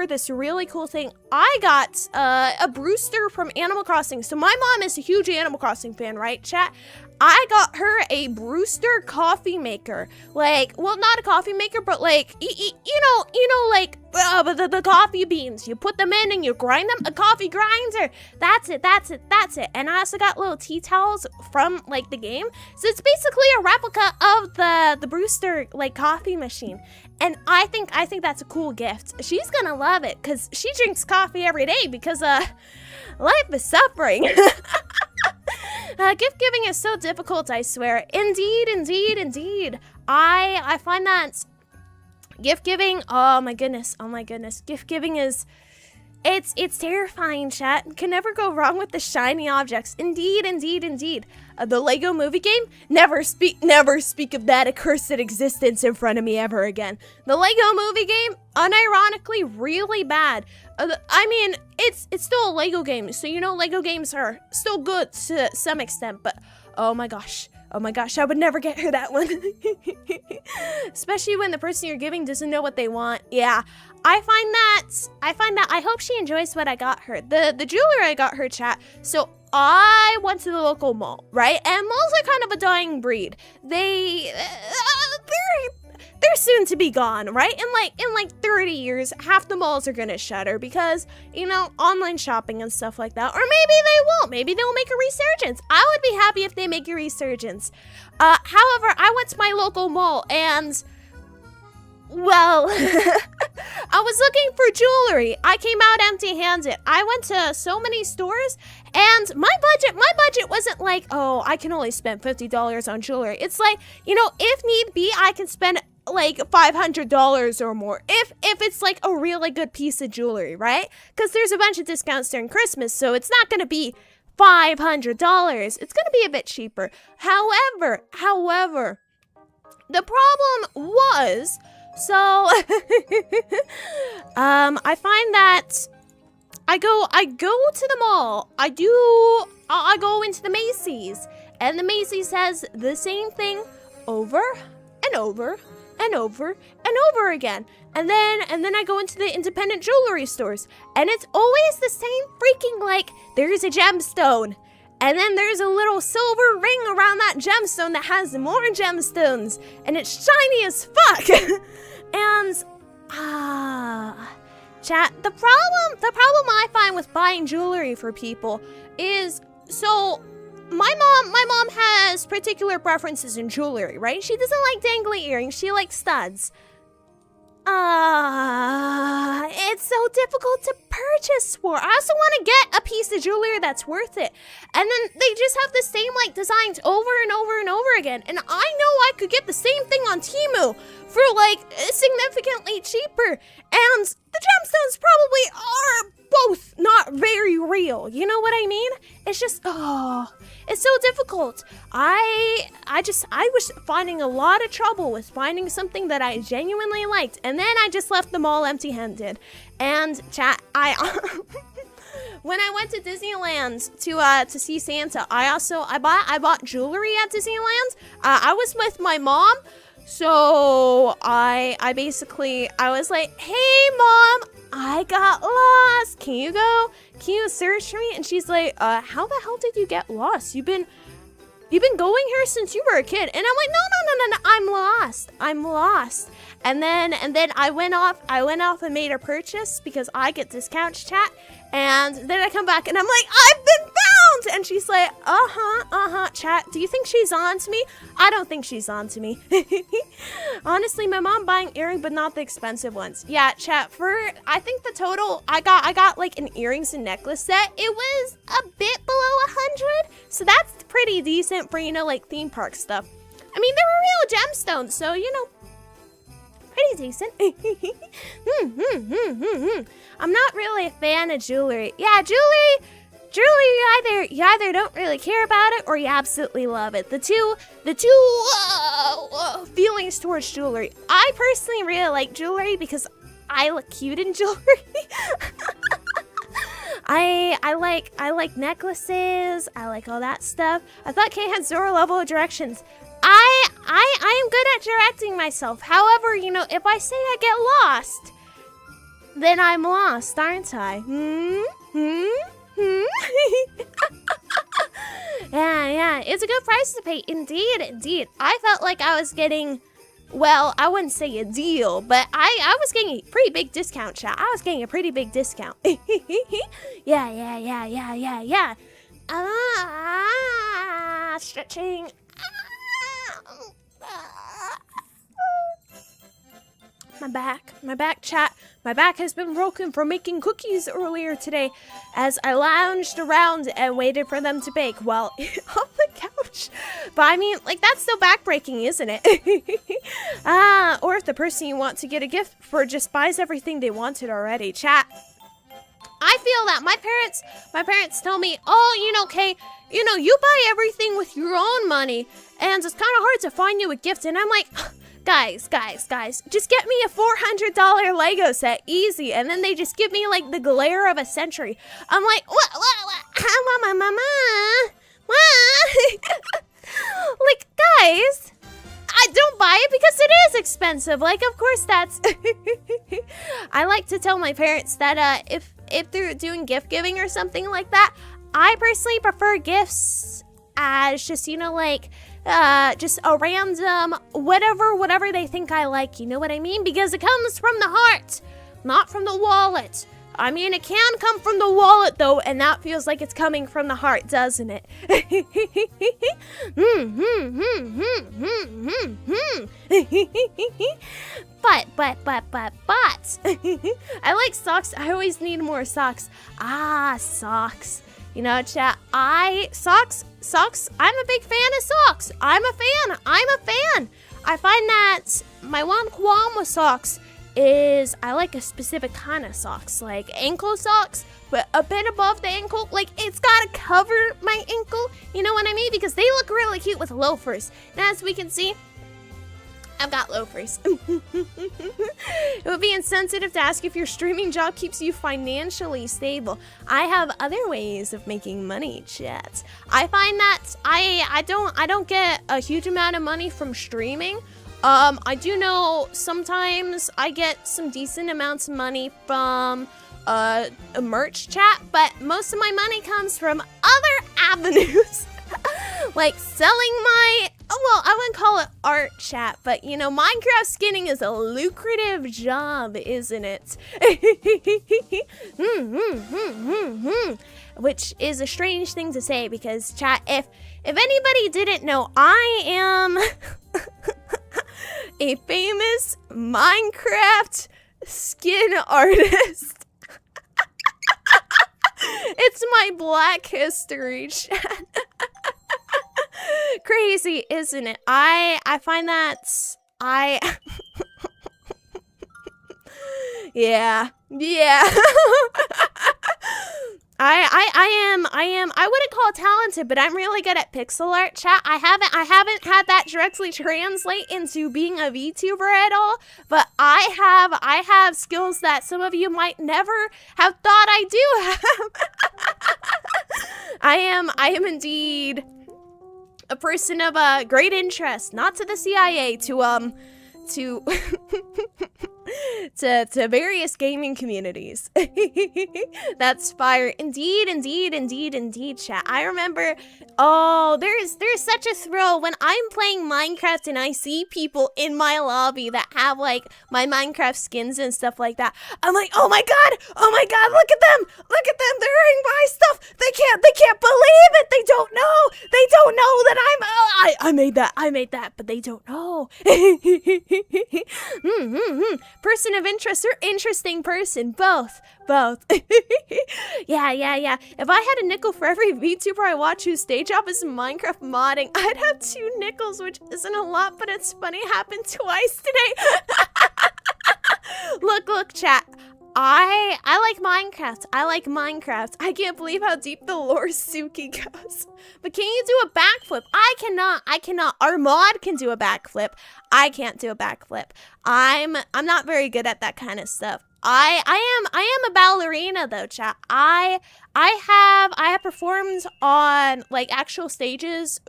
[SPEAKER 1] this really cool thing. I got a Brewster from Animal Crossing. So my mom is a huge Animal Crossing fan, right, chat? I got her a Brewster coffee maker. Like, well, not a coffee maker, but like, you know, like the coffee beans. You put them in and you grind them. A coffee grinder. That's it. And I also got little tea towels from like the game. So it's basically a replica of the Brewster like coffee machine. And I think that's a cool gift. She's gonna love it because she drinks coffee every day because life is suffering. Gift giving is so difficult, I swear. Indeed. I find that gift giving, oh my goodness. Gift giving is, it's terrifying, chat. Can never go wrong with the shiny objects. Indeed. The Lego movie game, never speak of that accursed existence in front of me ever again. The Lego movie game, unironically, really bad. I mean, it's still a Lego game, so you know Lego games are still good to some extent, but oh my gosh, I would never get her that one. Especially when the person you're giving doesn't know what they want. Yeah, I find that I hope she enjoys what I got her. The jewelry I got her, chat. So I went to the local mall, right? And malls are kind of a dying breed. They're soon going to be gone, right? In like 30 years, half the malls are gonna shutter because, you know, online shopping and stuff like that. Or maybe they won't. Maybe they'll make a resurgence. I would be happy if they make a resurgence. However, I went to my local mall and, well, I was looking for jewelry. I came out empty-handed. I went to so many stores, and my budget wasn't like, oh, I can only spend $50 on jewelry. It's like, you know, if need be, I can spend like $500 or more if it's like a really good piece of jewelry, right? Because there's a bunch of discounts during Christmas, so it's not gonna be $500. It's gonna be a bit cheaper. However, the problem was, so I find that I go to the mall. I go into the Macy's, and the Macy's has the same thing over and over and over and over again. And then I go into the independent jewelry stores, and it's always the same freaking, like, there's a gemstone, and then there's a little silver ring around that gemstone that has more gemstones, and it's shiny as fuck. And chat, the problem I find with buying jewelry for people is, so my mom has particular preferences in jewelry, right? She doesn't like dangly earrings, she likes studs. It's so difficult to purchase for. I also want to get a piece of jewelry that's worth it. And then they just have the same, like, designs over and over and over again. And I know I could get the same thing on Temu for, like, significantly cheaper. And the gemstones probably are both not very real. You know what I mean? It's just, it's so difficult. I was finding a lot of trouble with finding something that I genuinely liked, and then I just left the mall empty-handed. And chat, when I went to Disneyland to see Santa, I bought jewelry at Disneyland. I was with my mom, so I was like, hey mom, I got lost. Can you search for me? And she's like, how the hell did you get lost? You've been going here since you were a kid. And I'm like, no, I'm lost. And then I went off and made a purchase because I get discounts, chat. And then I come back and I'm like, I've been found! And she's like, chat, do you think she's on to me? I don't think she's on to me. Honestly, my mom buying earrings, but not the expensive ones. Yeah, chat, I think the total, I got like an earrings and necklace set. It was a bit below 100, so that's pretty decent for, you know, like theme park stuff. I mean, they were real gemstones, so, you know, pretty decent. I'm not really a fan of jewelry. Yeah, jewelry, you either don't really care about it or you absolutely love it. The two feelings towards jewelry. I personally really like jewelry because I look cute in jewelry. I like necklaces. I like all that stuff. I thought Kay had Zoro level of directions. I am good at directing myself. However, you know, if I say I get lost, then I'm lost, aren't I? Yeah, it's a good price to pay. Indeed. I felt like I was getting, well, I wouldn't say a deal, but I was getting a pretty big discount, chat. I was getting a pretty big discount. Yeah. Stretching. My back, chat. My back has been broken from making cookies earlier today as I lounged around and waited for them to bake while on the couch. But I mean, like, that's still backbreaking, isn't it? Or if the person you want to get a gift for just buys everything they wanted already. Chat, I feel that my parents tell me, oh, you know, Kay, you know, you buy everything with your own money, and it's kind of hard to find you a gift. And I'm like, guys, just get me a $400 Lego set, easy. And then they just give me, like, the glare of a century. I'm like, what? Like, guys, I don't buy it because it is expensive. Like, of course that's... I like to tell my parents that if they're doing gift giving or something like that, I personally prefer gifts as just, you know, like just a random whatever they think I like, you know what I mean? Because it comes from the heart, not from the wallet. I mean, it can come from the wallet, though, and that feels like it's coming from the heart, doesn't it? But. I like socks. I always need more socks. Socks. You know, chat, socks, I'm a big fan of socks. I'm a fan. I find that my one qualm with socks is I like a specific kind of socks, like ankle socks, but a bit above the ankle. Like, it's gotta cover my ankle, you know what I mean? Because they look really cute with loafers. And as we can see, I've got loafers. It would be insensitive to ask if your streaming job keeps you financially stable. I have other ways of making money, chat. I find that I don't get a huge amount of money from streaming. I do know sometimes I get some decent amounts of money from a merch, chat, but most of my money comes from other avenues. Like selling my, well, I wouldn't call it art, chat, but you know, Minecraft skinning is a lucrative job, isn't it? Which is a strange thing to say because, chat, if anybody didn't know, I am a famous Minecraft skin artist. It's my Black History, chat. Crazy, isn't it? I find that yeah. I wouldn't call it talented, but I'm really good at pixel art, chat. I haven't had that directly translate into being a VTuber at all, but I have skills that some of you might never have thought I do have. I am indeed a person of great interest, not to the CIA, to various gaming communities. That's fire. Indeed, chat. I remember, there's such a thrill when I'm playing Minecraft and I see people in my lobby that have like my Minecraft skins and stuff like that. I'm like, oh my god, look at them, they're wearing my stuff. They can't believe it. They don't know that I made that, but they don't know. Person of interest or interesting person, both. Yeah. If I had a nickel for every VTuber I watch whose day job is Minecraft modding, I'd have 2 nickels, which isn't a lot, but it's funny. It happened twice today. Look, chat. I like Minecraft. I can't believe how deep the lore Suki goes. But can you do a backflip? I cannot. Our mod can do a backflip. I can't do a backflip. I'm not very good at that kind of stuff. I am a ballerina though, chat. I have performed on like actual stages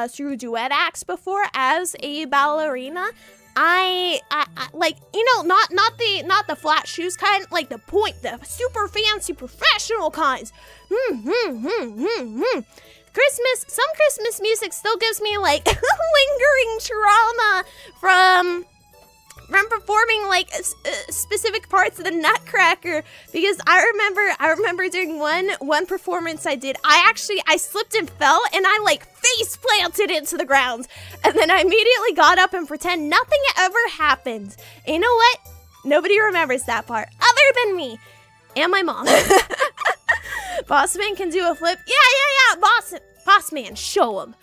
[SPEAKER 1] through duet acts before as a ballerina. I like, you know, not the flat shoes kind, like the super fancy professional kinds. Some Christmas music still gives me like lingering trauma from performing like specific parts of the Nutcracker, because I remember doing one performance I did. I slipped and fell and I like face planted into the ground, and then I immediately got up and pretend nothing ever happened. And you know what? Nobody remembers that part other than me and my mom. Bossman can do a flip. Yeah. Bossman, show him.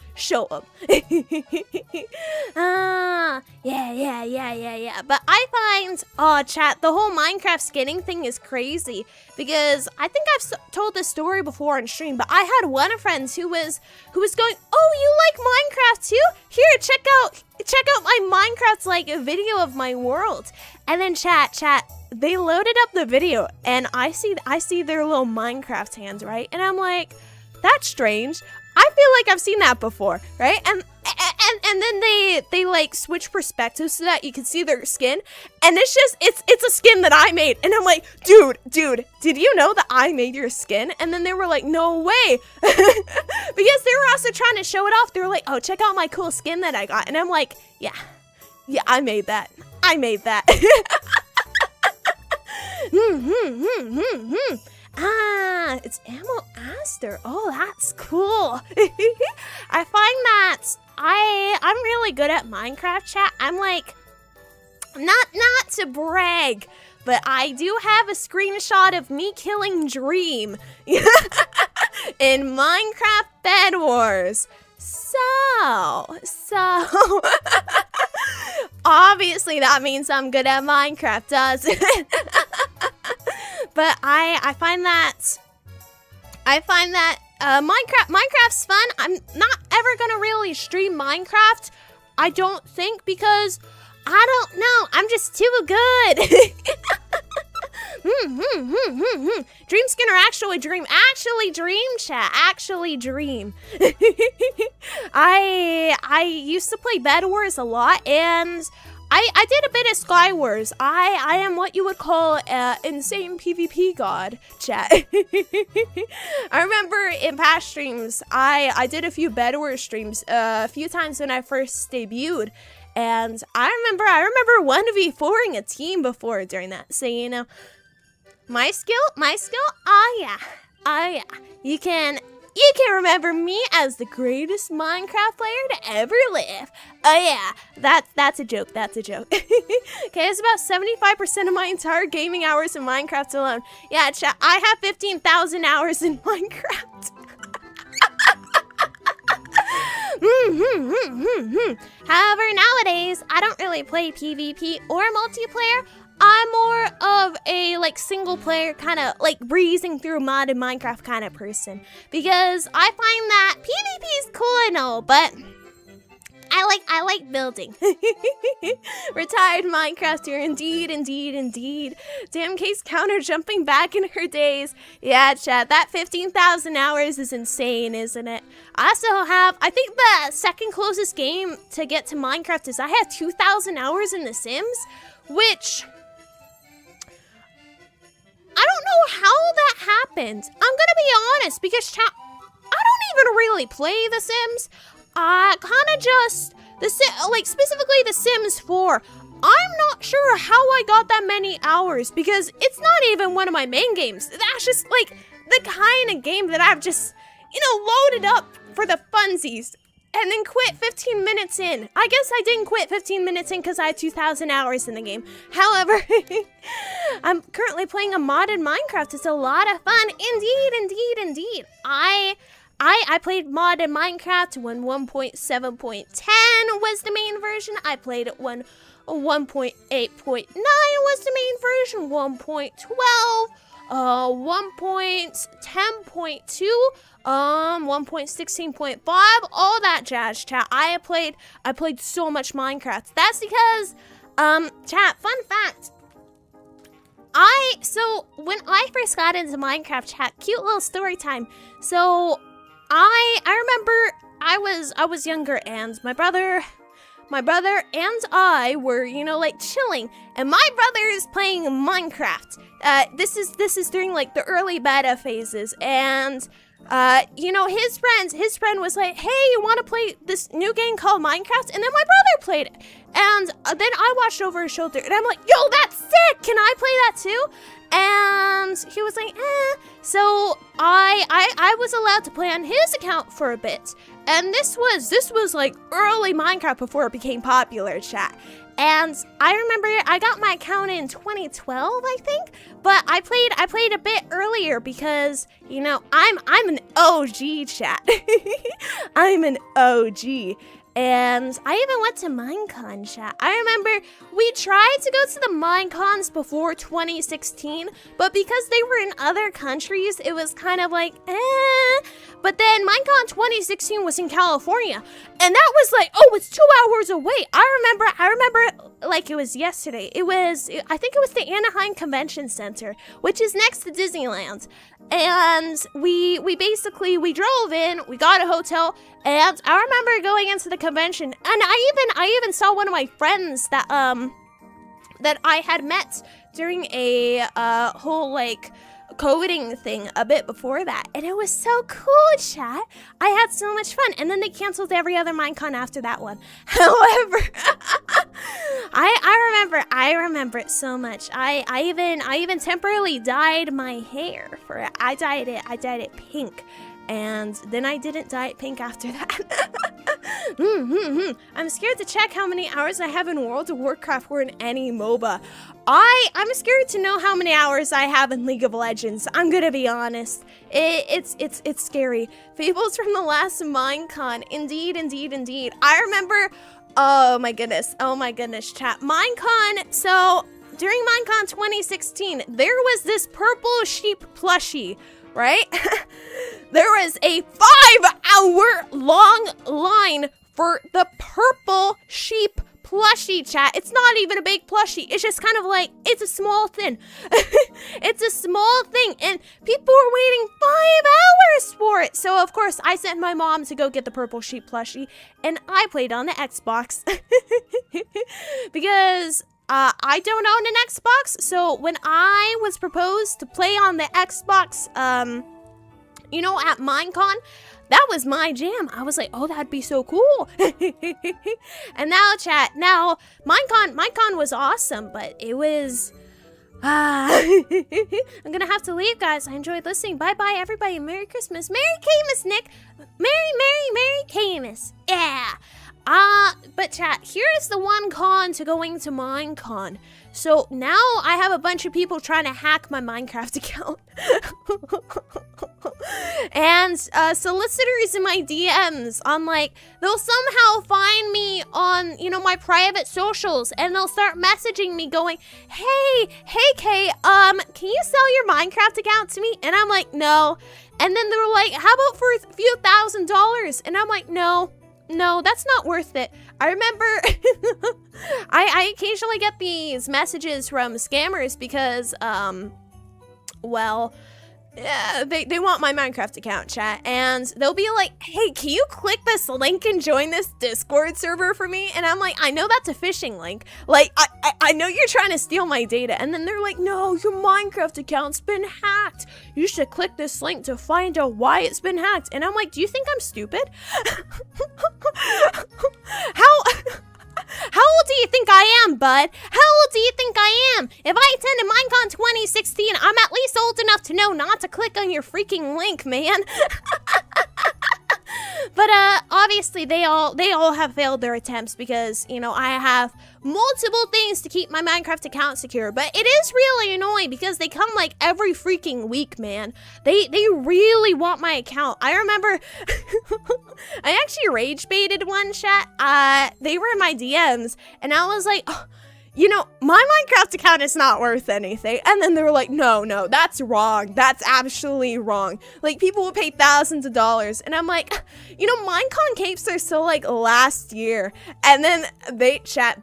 [SPEAKER 1] Yeah. But I find, chat, the whole Minecraft skinning thing is crazy, because I think I've told this story before on stream, but I had one of friends who was going, oh, you like Minecraft too? Here, check out my Minecraft's like a video of my world. And then chat, they loaded up the video and I see their little Minecraft hands, right? And I'm like, that's strange. I feel like I've seen that before, right? And then they like switch perspectives so that you can see their skin, and it's a skin that I made, and I'm like, dude, did you know that I made your skin? And then they were like, no way, because they were also trying to show it off. They were like, oh, check out my cool skin that I got, and I'm like, yeah, I made that. Ah, it's Ammo Aster. Oh, that's cool. I find that I'm really good at Minecraft, chat. I'm like, not to brag, but I do have a screenshot of me killing Dream in Minecraft Bed Wars. So obviously that means I'm good at Minecraft, doesn't it? But I find that Minecraft's fun. I'm not ever gonna really stream Minecraft, I don't think, because I don't know, I'm just too good. Dream skin or actually dream? Actually dream, chat. Actually dream. I used to play Bed Wars a lot, and I did a bit of Sky Wars. I am what you would call insane PvP god, chat. I remember in past streams, I did a few Bed Wars streams a few times when I first debuted. And I remember 1v4ing a team before during that. So, you know, my skill, oh yeah. You can remember me as the greatest Minecraft player to ever live. Oh yeah, that's a joke. Okay, it's about 75% of my entire gaming hours in Minecraft alone. Yeah, chat, I have 15,000 hours in Minecraft. However, nowadays, I don't really play PvP or multiplayer. I'm more of a like single player kind of like breezing through modded Minecraft kind of person, because I find that PvP is cool and all, but I like building. Retired Minecrafter, indeed. Damn case counter jumping back in her days. Yeah, chat, that 15,000 hours is insane, isn't it? I also have, I think the second closest game to get to Minecraft is I have 2,000 hours in The Sims, which I don't know how that happened. I'm gonna be honest, because chat, I don't even really play The Sims. I kind of just, specifically The Sims 4. I'm not sure how I got that many hours, because it's not even one of my main games. That's just like the kind of game that I've just, loaded up for the funsies and then quit 15 minutes in. I guess I didn't quit 15 minutes in because I had 2,000 hours in the game. However, I'm currently playing a modded Minecraft. It's a lot of fun. Indeed. I played modded Minecraft when 1.7.10 was the main version. I played it when 1.8.9 was the main version, 1.12, 1.10.2, 1.16.5, all that jazz, chat. I played so much Minecraft. That's because, chat, fun fact. So when I first got into Minecraft, chat, cute little story time. So I remember I was younger, and my brother and I were, chilling, and my brother is playing Minecraft. This is during like the early beta phases, and his friend was like, hey, you want to play this new game called Minecraft? And then my brother played it, and then I watched over his shoulder, and I'm like, yo, that's sick, can I play that too? And he was like, so I was allowed to play on his account for a bit, and this was like early Minecraft before it became popular, chat. And I remember I got my account in 2012, I think, but I played a bit earlier because, I'm an OG, chat. I'm an OG. And I even went to Minecon, chat. I remember we tried to go to the Minecons before 2016, but because they were in other countries, it was kind of like, eh. But then Minecon 2016 was in California, and that was like, oh, it's 2 hours away. I remember it like it was yesterday. I think it was the Anaheim Convention Center, which is next to Disneyland. And we drove in, we got a hotel, and I remember going into the convention, and I even saw one of my friends that I had met during a whole like coding thing a bit before that, and it was so cool, chat. I had so much fun, and then they canceled every other Minecon after that one. However, I remember it so much. I even temporarily dyed my hair for it. I dyed it pink, and then I didn't dye it pink after that. I'm scared to check how many hours I have in World of Warcraft or in any MOBA. I'm scared to know how many hours I have in League of Legends. I'm gonna be honest. It's scary. Fables from the last Minecon. Indeed. I remember. Oh my goodness, chat. Minecon. So during Minecon 2016, there was this purple sheep plushie, right? There was a 5-hour long line for the purple sheep plushie, chat. It's not even a big plushie. It's just kind of like, it's a small thing. It's a small thing, and people were waiting 5 hours for it. So of course I sent my mom to go get the purple sheep plushie, and I played on the Xbox. Because I don't own an Xbox, so when I was proposed to play on the Xbox, at Minecon, that was my jam. I was like, oh, that'd be so cool. And now, chat, Minecon was awesome, but it was... I'm gonna have to leave, guys. I enjoyed listening. Bye-bye, everybody. Merry Christmas. Merry Camus, Nick. Merry Camus. Yeah. But chat, here's the one con to going to Minecon. So now I have a bunch of people trying to hack my Minecraft account. And solicitors in my DMs on they'll somehow find me on, my private socials, and they'll start messaging me going, hey Kay, can you sell your Minecraft account to me? And I'm like, no. And then they're like, how about for a few $1,000s? And I'm like, no, that's not worth it. I remember I occasionally get these messages from scammers because, yeah, they want my Minecraft account, chat, and they'll be like, hey, can you click this link and join this Discord server for me? And I'm like, I know that's a phishing link. I know you're trying to steal my data. And then they're like, no, your Minecraft account's been hacked. You should click this link to find out why it's been hacked. And I'm like, do you think I'm stupid? How old do you think I am, bud? How old do you think I am? If I attended Minecon 2016, I'm at least old enough to know not to click on your freaking link, man. But obviously they all have failed their attempts because, I have multiple things to keep my Minecraft account secure. But it is really annoying because they come every freaking week, man. They really want my account. I remember I actually rage baited one chat. They were in my DMs, and I was like, oh, my Minecraft account is not worth anything. And then they were like, no, that's wrong. That's absolutely wrong. People will pay thousands of dollars. And I'm like, Minecon capes are so last year. And then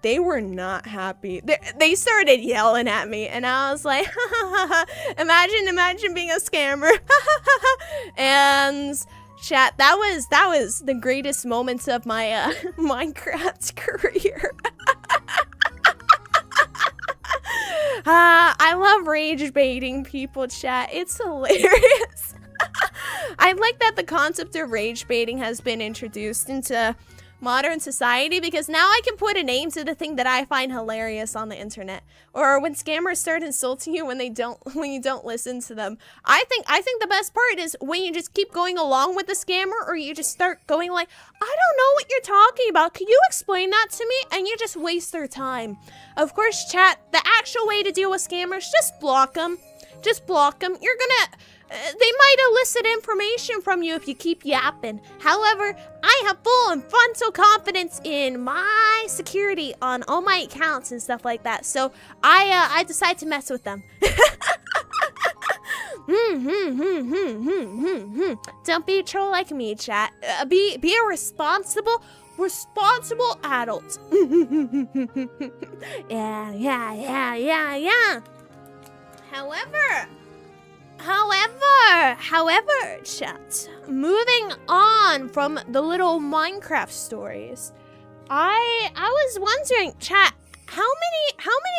[SPEAKER 1] they were not happy. They started yelling at me, and I was like, imagine being a scammer. And chat, that was the greatest moments of my Minecraft career. I love rage baiting people, chat. It's hilarious. I like that the concept of rage baiting has been introduced into modern society, because now I can put a name to the thing that I find hilarious on the internet. Or when scammers start insulting you when you don't listen to them. I think the best part is when you just keep going along with the scammer, or you just start going like, I don't know what you're talking about. Can you explain that to me? And you just waste their time. Of course, chat, the actual way to deal with scammers, just block them. Just block them. You're gonna They might elicit information from you if you keep yapping. However, I have full and frontal confidence in my security on all my accounts and stuff like that. So I decide to mess with them. Don't be a troll like me, chat. Be a responsible adult. Yeah. However, chat, moving on from the little Minecraft stories, I was wondering, chat, how many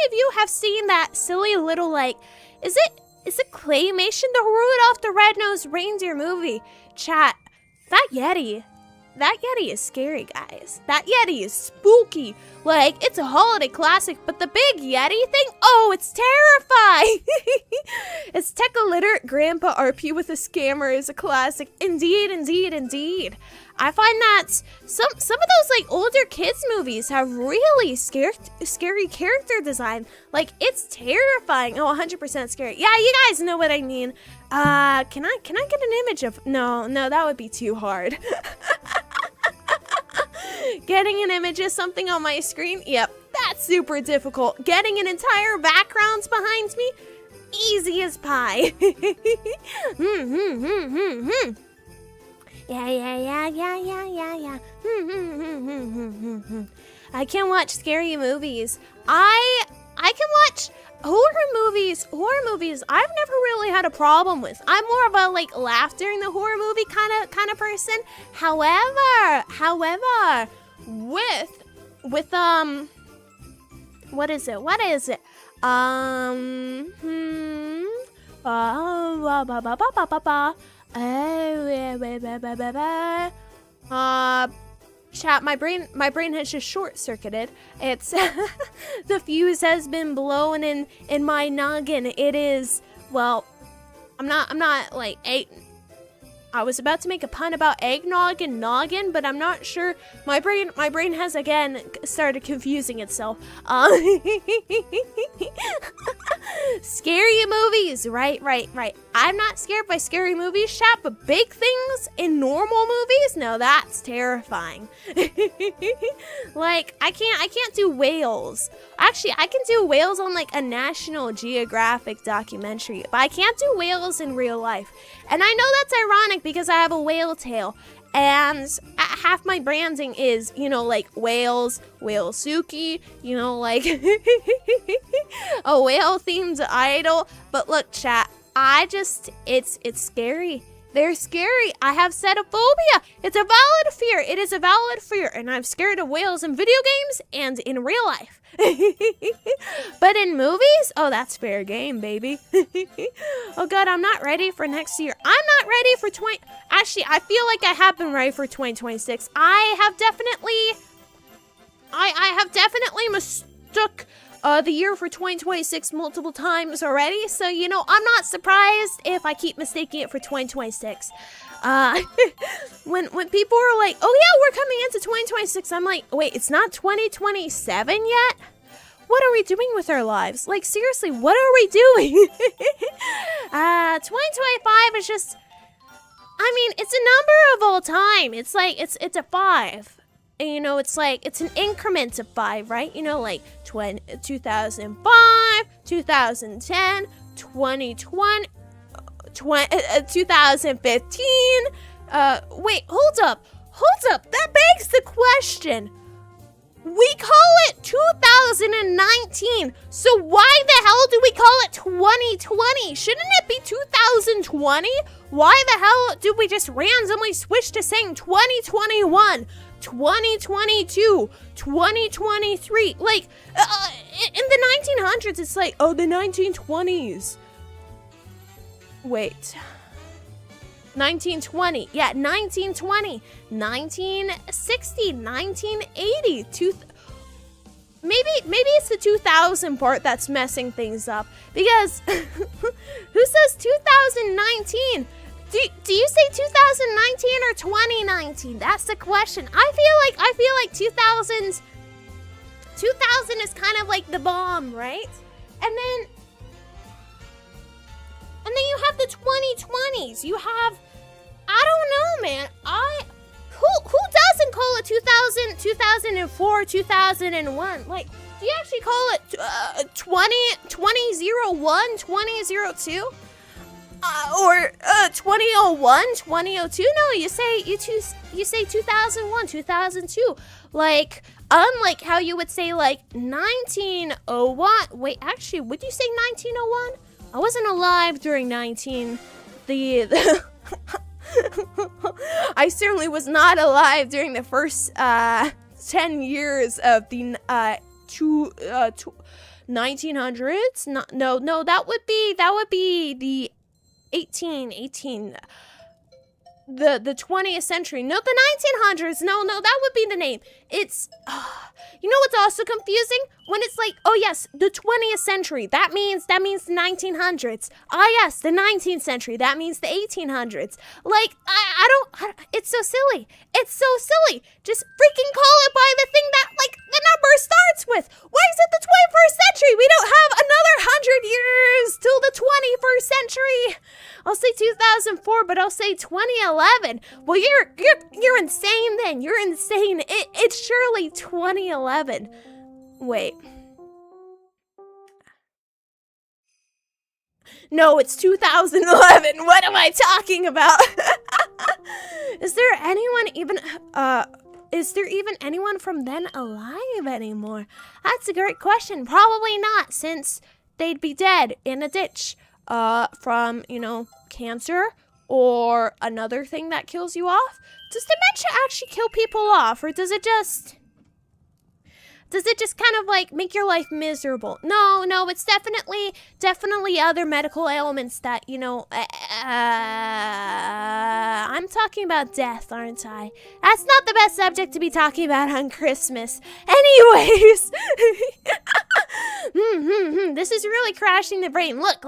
[SPEAKER 1] of you have seen that silly little, like, is it claymation, the Rudolph the Red-Nosed Reindeer movie? Chat, that Yeti is scary, guys. That Yeti is spooky. Like, it's a holiday classic, but the big Yeti thing, oh, it's terrifying. It's Tech-a-literate Grandpa RP with a scammer is a classic. Indeed. I find that some of those, like, older kids movies have really scary character design. Like, it's terrifying. Oh, 100% scary. Yeah, you guys know what I mean. Can I get an image of... No, that would be too hard. Getting an image of something on my screen? Yep, that's super difficult. Getting an entire background behind me? Easy as pie. Yeah. I can watch scary movies. I can watch horror movies. I've never really had a problem with. I'm more of a, like, laugh during the horror movie kind of person. However, with what is it? Chat, my brain has just short-circuited. It's the fuse has been blown in my noggin. It is, well, I'm not like I was about to make a pun about eggnog and noggin, but I'm not sure. My brain has again started confusing itself. Scary movies, right. I'm not scared by scary movies, chat, but big things in normal movies? No, that's terrifying. Like, I can't do whales. Actually, I can do whales on, like, a National Geographic documentary, but I can't do whales in real life. And I know that's ironic because I have a whale tail, and half my branding is, you know, like whales, Whalesuki, you know, like a whale-themed idol. But look, chat, it's scary. They're scary. I have xenophobia. It's a valid fear. It is a valid fear, and I'm scared of whales in video games and in real life. But in movies, oh, that's fair game, baby. Oh god, I'm not ready for next year. I'm not ready for Actually, I feel like I have been ready for 2026. I have definitely mistook the year for 2026 multiple times already, so, you know, I'm not surprised if I keep mistaking it for 2026. When people are like, oh yeah, we're coming into 2026, I'm like, wait, it's not 2027 yet? What are we doing with our lives? Like, seriously, what are we doing? 2025 is just, I mean, it's a number of all time. It's like, it's a 5. And, you know, it's like, it's an increment of 5, right? You know, like 2005, 2010, 2020, 2015. Wait, hold up. That begs the question. We call it 2019. So why the hell do we call it 2020? Shouldn't it be 2020? Why the hell did we just randomly switch to saying 2021? 2022, 2023, like, in the 1900s, it's like, oh, the 1920s. Wait. 1920, yeah, 1920, 1960, 1980, maybe it's the 2000 part that's messing things up, because who says 2019? Do you say 2019 or 2019? That's the question. I feel like 2000 is kind of like the bomb, right? And then you have the the 2020s. You have, I don't know, man. Who doesn't call it 2000, 2004, 2001? Like, do you actually call it 2001, 2002? Or 2001, 2002? No, you say 2001, 2002. Like, unlike how you would say like 1901. Wait, actually, would you say 1901? I wasn't alive during I certainly was not alive during the first 10 years of the 1900s. No, that would be the 18 the 20th century. No, the 1900s. No, that would be the name. It's you know what's also confusing? When it's like, oh yes, the 20th century. That means the 1900s. Ah yes, the 19th century. That means the 1800s. Like, I don't it's so silly. It's so silly. Just freaking call it by the thing that like the number starts with. Why is it the 21st century? We don't have another 100 years till the 21st century. I'll say 2004, but I'll say 2011. Well, you're insane then. You're insane. It's surely 2011. Wait. No, it's 2011. What am I talking about? Is there even anyone from then alive anymore? That's a great question. Probably not, since they'd be dead in a ditch from, cancer or another thing that kills you off. Does dementia actually kill people off, or does it just kind of like make your life miserable? No, it's definitely other medical ailments that, I'm talking about death, aren't I? That's not the best subject to be talking about on Christmas. Anyways, this is really crashing the brain. Look,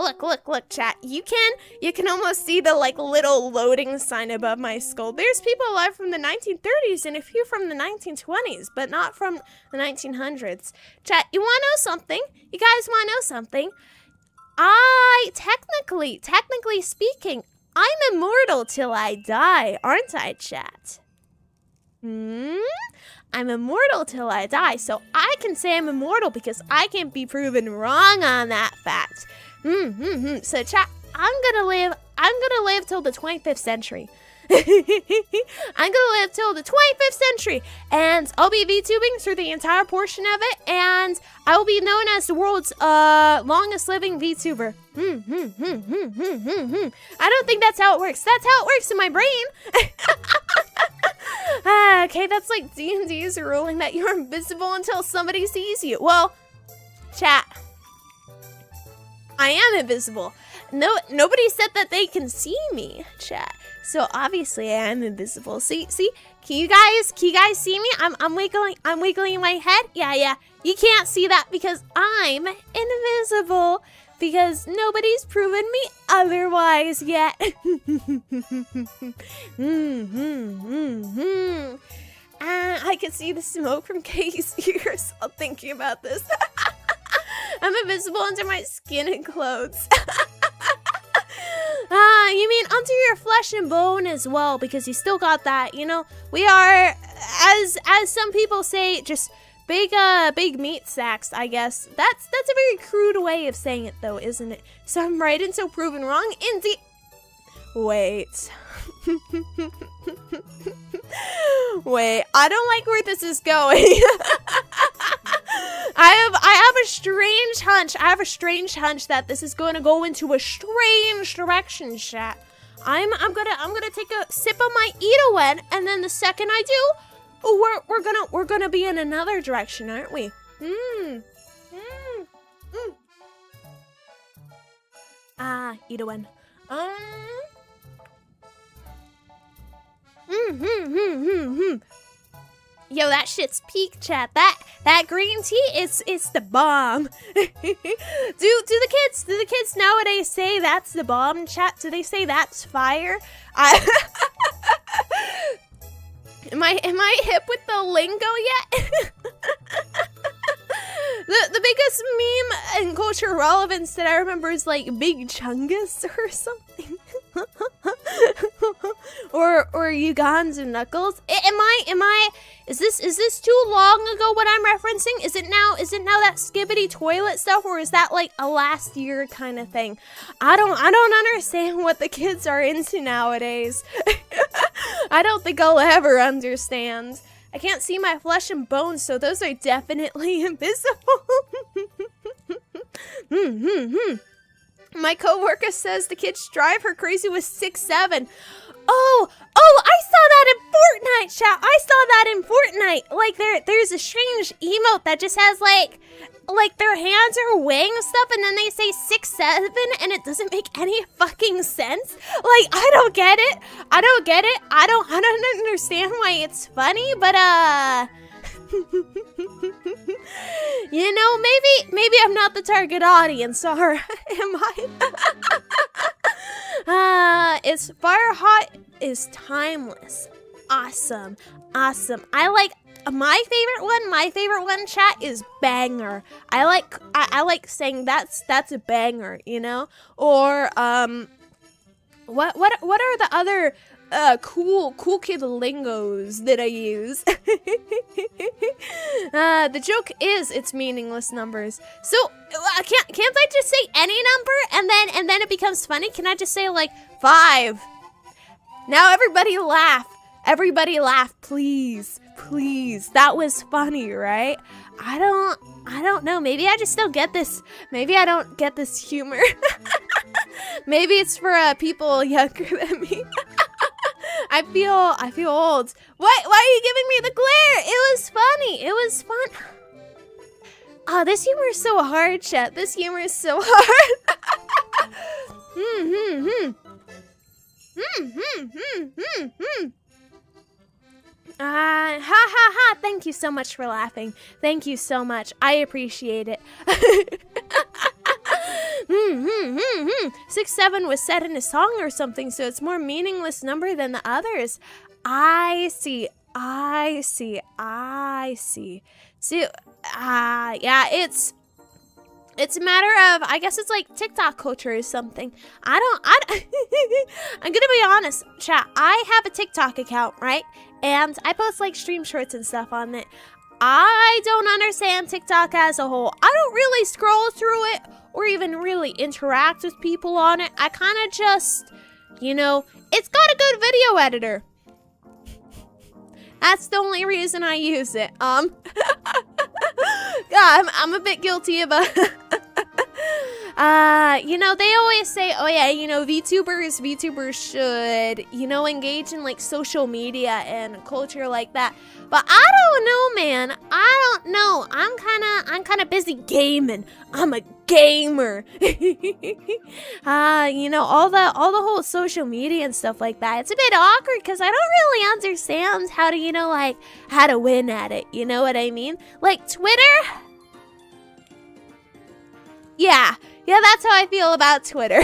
[SPEAKER 1] chat. You can almost see the like little loading sign above my skull. There's people alive from the 1930s and a few from the 1920s, but not from the 1900s. Chat, you want to know something? You guys want to know something? Technically speaking, I'm immortal till I die, aren't I, chat? I'm immortal till I die, so I can say I'm immortal because I can't be proven wrong on that fact. So chat, I'm gonna live till the 25th century. I'm gonna live till the 25th century, and I'll be VTubing through the entire portion of it, and I will be known as the world's longest living VTuber. I don't think that's how it works. That's how it works in my brain. Okay, that's like D&D's ruling that you're invisible until somebody sees you. Well, chat, I am invisible. No, nobody said that they can see me, chat. So obviously I am invisible. See? Can you guys see me? I'm wiggling my head. Yeah. You can't see that because I'm invisible. Because nobody's proven me otherwise yet. I can see the smoke from Katie's ears while thinking about this. I'm invisible under my skin and clothes. You mean under your flesh and bone as well, because you still got that, we are, as some people say, just big meat sacks, I guess. That's a very crude way of saying it, though, isn't it? So I'm right until proven wrong. Indeed. Wait. Wait, I don't like where this is going. I have a strange hunch. I have a strange hunch that this is going to go into a strange direction, chat. I'm gonna take a sip of my Eat-A-Wen, and then the second I do, we're gonna be in another direction, aren't we? Eat-A-Wen. Yo, that shit's peak, chat. That green tea it's the bomb. Do the kids nowadays say that's the bomb, chat? Do they say that's fire? Am I hip with the lingo yet? The biggest meme and culture relevance that I remember is like Big Chungus or something. or Uganda Knuckles. Is this too long ago what I'm referencing? Is it now that Skibbity toilet stuff, or is that like a last year kind of thing? I don't understand what the kids are into nowadays. I don't think I'll ever understand. I can't see my flesh and bones, so those are definitely invisible. My coworker says the kids drive her crazy with 6'7". Oh, I saw that in Fortnite, chat. I saw that in Fortnite. Like there's a strange emote that just has like their hands are weighing stuff, and then they say 6'7", and it doesn't make any fucking sense. Like I don't get it. I don't understand why it's funny, but you know, maybe I'm not the target audience, or am I? It's fire hot is timeless. Awesome. I like my favorite one, chat, is banger. I like saying that's a banger, you know? Or what are the other cool kid lingos that I use? The joke is it's meaningless numbers. So can't I just say any number and then it becomes funny? Can I just say like 5? Now everybody laugh. Everybody laugh, please. That was funny, right? I don't know. Maybe I just don't get this. Maybe I don't get this humor. Maybe it's for people younger than me. I feel old. Why are you giving me the glare? It was funny. It was fun. Oh, this humor is so hard, chat. This humor is so hard. Ha. Thank you so much for laughing. Thank you so much. I appreciate it. 6'7" was said in a song or something, so it's more meaningless number than the others. I see. So, yeah, it's a matter of, I guess it's like TikTok culture or something. I'm gonna be honest, chat. I have a TikTok account, right? And I post like stream shorts and stuff on it. I don't understand TikTok as a whole. I don't really scroll through it or even really interact with people on it. I kind of just, you know, it's got a good video editor. That's the only reason I use it. Yeah, I'm a bit guilty of you know, they always say, oh yeah, you know, VTubers should, you know, engage in like social media and culture like that. But I don't know, man. I don't know. I'm kind of busy gaming. I'm a gamer. You know, all the whole social media and stuff like that. It's a bit awkward because I don't really understand how to, you know, like how to win at it. You know what I mean? Like Twitter. Yeah, that's how I feel about Twitter.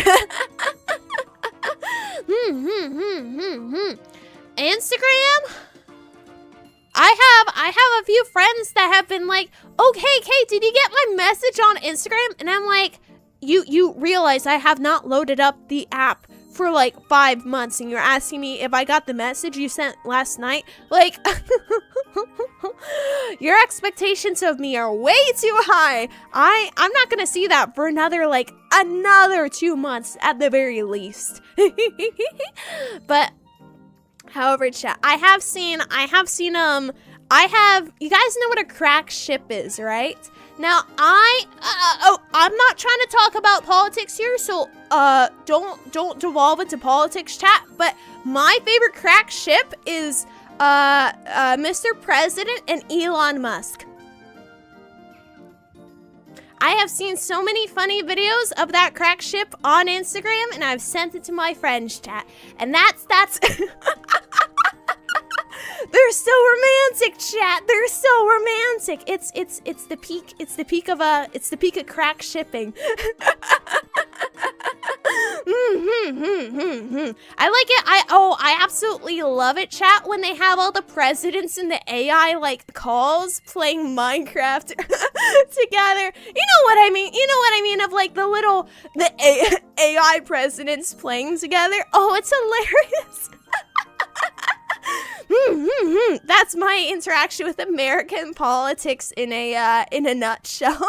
[SPEAKER 1] Instagram? I have a few friends that have been like, okay, Kate, did you get my message on Instagram? And I'm like, you realize I have not loaded up the app for like 5 months, and you're asking me if I got the message you sent last night? Like, your expectations of me are way too high. I'm not gonna see that for another 2 months at the very least. But however, chat, you guys know what a crack ship is, right? Now, I'm not trying to talk about politics here, so don't devolve into politics, chat. But my favorite crack ship is Mr. President and Elon Musk. I have seen so many funny videos of that crack ship on Instagram, and I've sent it to my friends, chat. And that's they're so romantic, chat. They're so romantic. It's the peak. It's the peak of crack shipping. I like it. I absolutely love it, chat, when they have all the presidents and the AI like calls playing Minecraft together. You know what I mean? You know what I mean of like the AI presidents playing together. Oh, it's hilarious. That's my interaction with American politics in a nutshell.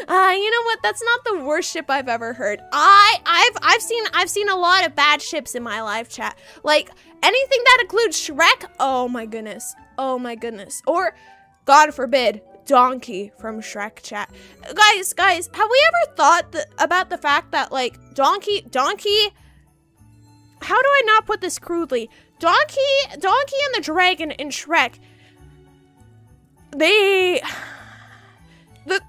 [SPEAKER 1] You know what? That's not the worst ship I've ever heard. I've seen a lot of bad ships in my live chat. Like anything that includes Shrek. Oh my goodness. Oh my goodness. Or, God forbid, Donkey from Shrek chat. Guys, have we ever thought about the fact that like Donkey? How do I not put this crudely? Donkey and the dragon in Shrek. The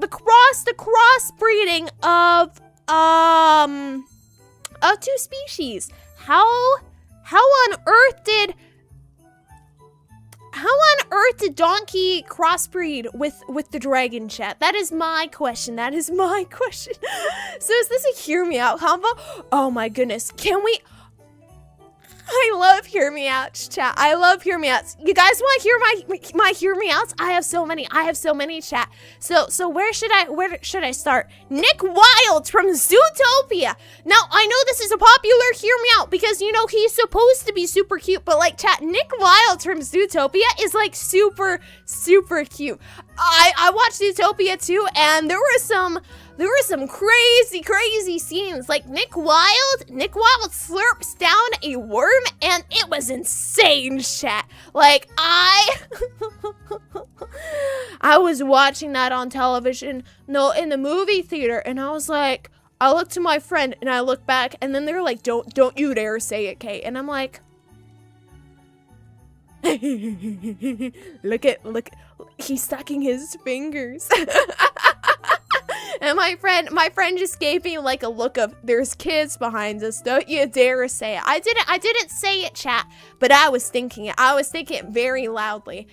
[SPEAKER 1] crossbreeding of two species. How on earth did Donkey crossbreed with the dragon, chat? That is my question. So is this a hear me out combo? Oh my goodness. Can we? I love hear me outs, chat. I love hear me outs. You guys want to hear my hear me outs? I have so many, chat. So where should I start? Nick Wilde from Zootopia. Now I know this is a popular hear me out because you know he's supposed to be super cute, but like chat, Nick Wilde from Zootopia is like super cute. I watched Zootopia too, and there were some crazy scenes. Like Nick Wilde slurps down a worm, and it was insane, chat. Like I was watching that on television, in the movie theater, and I was like, I looked to my friend and I looked back, and then they were like, don't you dare say it, Kate. And I'm like, look, he's sucking his fingers. And my friend just gave me like a look of, there's kids behind us, don't you dare say it. I didn't say it, chat, but I was thinking it. I was thinking it very loudly.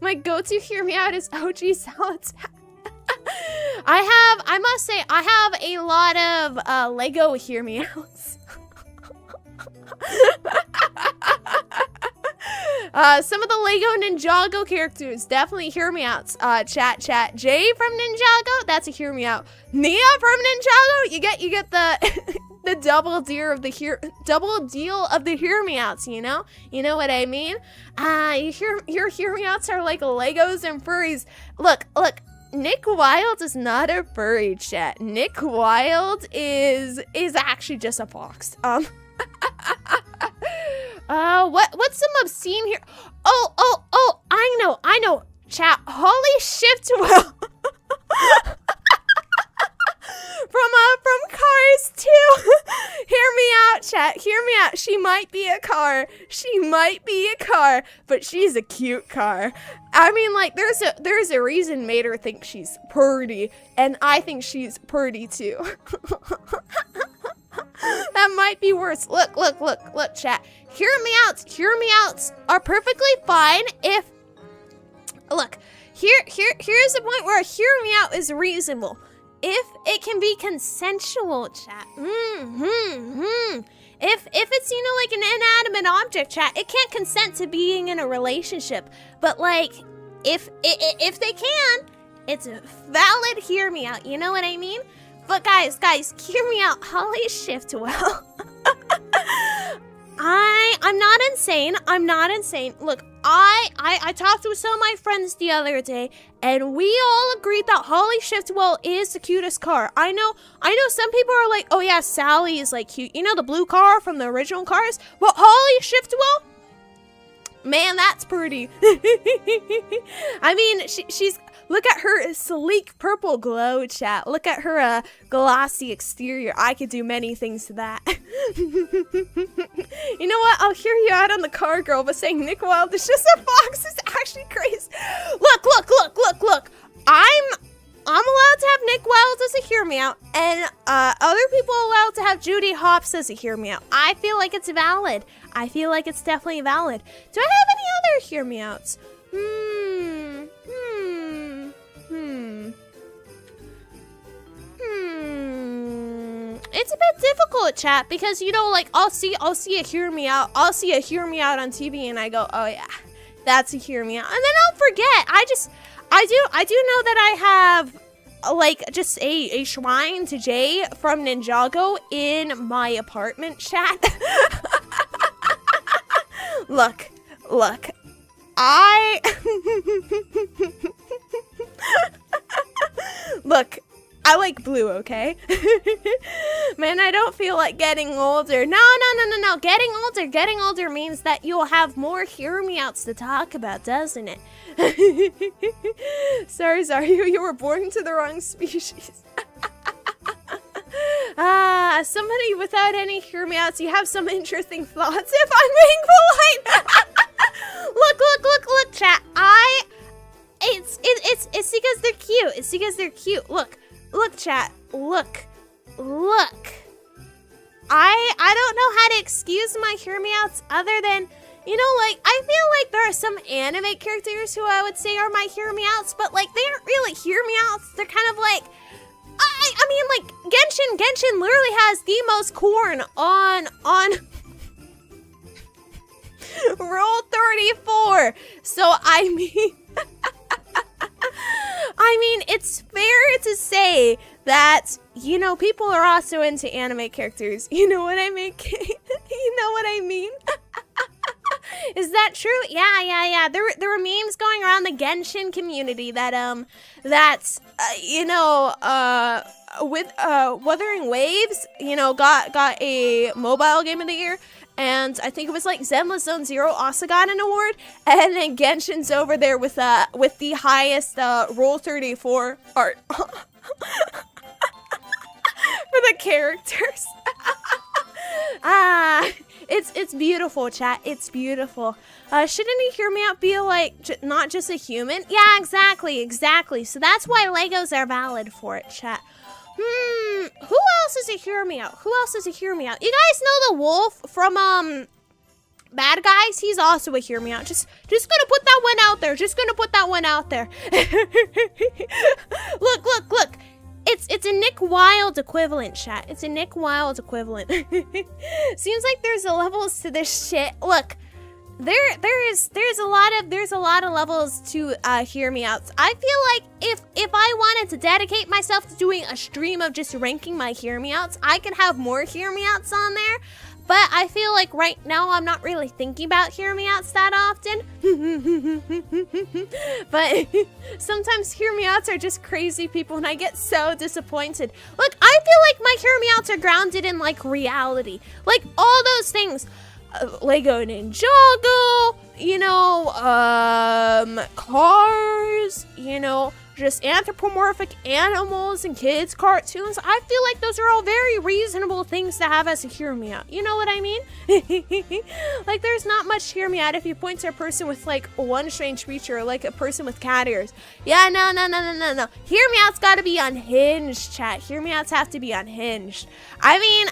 [SPEAKER 1] My go-to hear me out is OG salads. I must say, I have a lot of Lego hear me outs. Some of the Lego Ninjago characters definitely hear me outs. Chat. Jay from Ninjago, that's a hear me out. Nia from Ninjago, you get the the double deal of the hear me outs. You know what I mean? Your hear me outs are like Legos and furries. Look. Nick Wilde is not a furry, chat. Nick Wilde is actually just a fox. What's some obscene here? Oh, I know, chat. Holly Shiftwell from Cars 2. Hear me out, chat. Hear me out. She might be a car, but she's a cute car. I mean, like, there's a reason Mater thinks she's pretty, and I think she's pretty too. That might be worse. Look, chat. Hear me outs are perfectly fine if, look, here's the point where a hear me out is reasonable. If it can be consensual, chat. If it's, like an inanimate object, chat, it can't consent to being in a relationship. But like, if they can, it's a valid hear me out. You know what I mean? But guys, hear me out. Holly Shiftwell. I'm not insane. Look, I talked with some of my friends the other day, and we all agreed that Holly Shiftwell is the cutest car. I know some people are like, oh yeah, Sally is like cute. You know, the blue car from the original Cars? Well, Holly Shiftwell, man, that's pretty. I mean, she's, look at her sleek purple glow, chat. Look at her glossy exterior. I could do many things to that. You know what? I'll hear you out on the car girl, but saying Nick Wilde is just a fox is actually crazy. Look. I'm allowed to have Nick Wilde as a hear me out, and other people are allowed to have Judy Hopps as a hear me out. I feel like it's valid. I feel like it's definitely valid. Do I have any other hear me outs? it's a bit difficult, chat, because you know, like I'll see a hear me out on TV, and I go, oh yeah, that's a hear me out, and then I'll forget. I do know that I have like just a shrine to Jay from Ninjago in my apartment, chat. Look, look, I like blue, okay? Man, I don't feel like getting older. No. Getting older means that you'll have more hear-me-outs to talk about, doesn't it? Sorry, you were born to the wrong species. Somebody without any hear-me-outs, you have some interesting thoughts, if I'm being polite. Look, chat. It's because they're cute. It's because they're cute. Look, chat. Look. I don't know how to excuse my hear-me-outs other than, you know, like, I feel like there are some anime characters who I would say are my hear-me-outs, but, like, they aren't really hear-me-outs. They're kind of like, I mean, like, Genshin literally has the most corn on Rule 34. So, I mean, it's fair to say that, you know, people are also into anime characters. You know what I mean? You know what I mean? Is that true? Yeah. There were memes going around the Genshin community that with Wuthering Waves, you know, got a mobile game of the year, and I think it was like Zenless Zone Zero also got an award, and then Genshin's over there with the highest Rule 34 art for the characters. It's beautiful, chat. It's beautiful. Shouldn't a hear-me-out be like not just a human? Yeah, exactly. So that's why Legos are valid for it, chat. Who else is a hear-me-out? You guys know the wolf from Bad Guys? He's also a hear-me-out. Just gonna put that one out there. Look. It's a Nick Wilde equivalent, chat. It's a Nick Wilde equivalent. Seems like there's levels to this shit. Look, there's a lot of levels to hear me outs. I feel like if I wanted to dedicate myself to doing a stream of just ranking my hear me outs, I could have more hear me outs on there. But I feel like right now I'm not really thinking about hear me outs that often. But sometimes hear me outs are just crazy people and I get so disappointed. Look, I feel like my hear me outs are grounded in like reality. Like all those things. Lego Ninjago, you know, cars, you know, just anthropomorphic animals and kids' cartoons. I feel like those are all very reasonable things to have as a hear me out. You know what I mean? Like, there's not much hear me out if you point to a person with like one strange feature, like a person with cat ears. Yeah, no. Hear me out's gotta be unhinged, chat. Hear me outs have to be unhinged. I mean,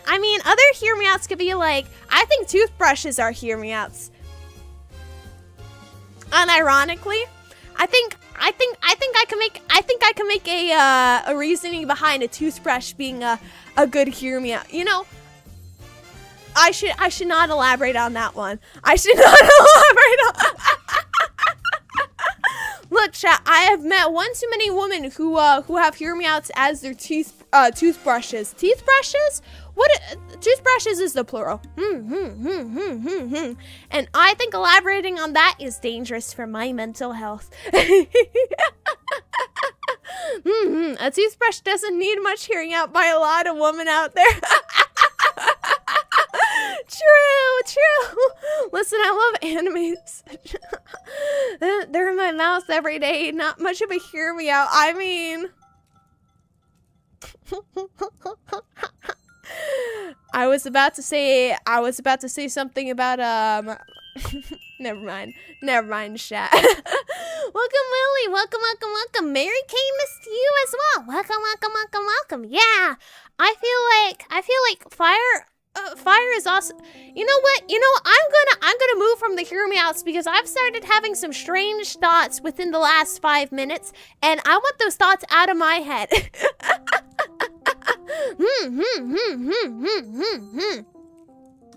[SPEAKER 1] other hear me outs could be like, I think toothbrushes are hear me outs. Unironically, I think I can make a reasoning behind a toothbrush being a good hear me out. You know, I should not elaborate on that one. Look, chat, I have met one too many women who have hear me outs as their toothbrushes. Toothbrushes? What? Toothbrushes is the plural. And I think elaborating on that is dangerous for my mental health. A toothbrush doesn't need much hearing out by a lot of women out there. True. Listen, I love animes. They're in my mouth every day. Not much of a hear me out. I mean, I was about to say something about never mind, chat. Welcome, Lily. Welcome. Mary Kay missed you as well. Welcome. Yeah, I feel like fire is awesome. You know what? I'm gonna move from the hear me outs because I've started having some strange thoughts within the last 5 minutes, and I want those thoughts out of my head.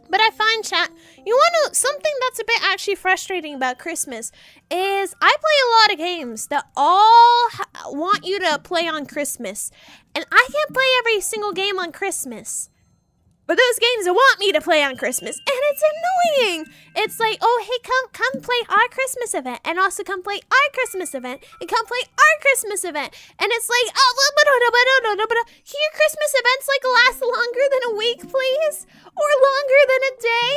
[SPEAKER 1] But I find, chat, you want to, something that's a bit actually frustrating about Christmas is I play a lot of games that all want you to play on Christmas. And I can't play every single game on Christmas. But those games want me to play on Christmas, and it's annoying. It's like, oh, hey, come play our Christmas event, and also come play our Christmas event, and come play our Christmas event. And it's like, oh, can your Christmas events like last longer than a week, please? Or longer than a day?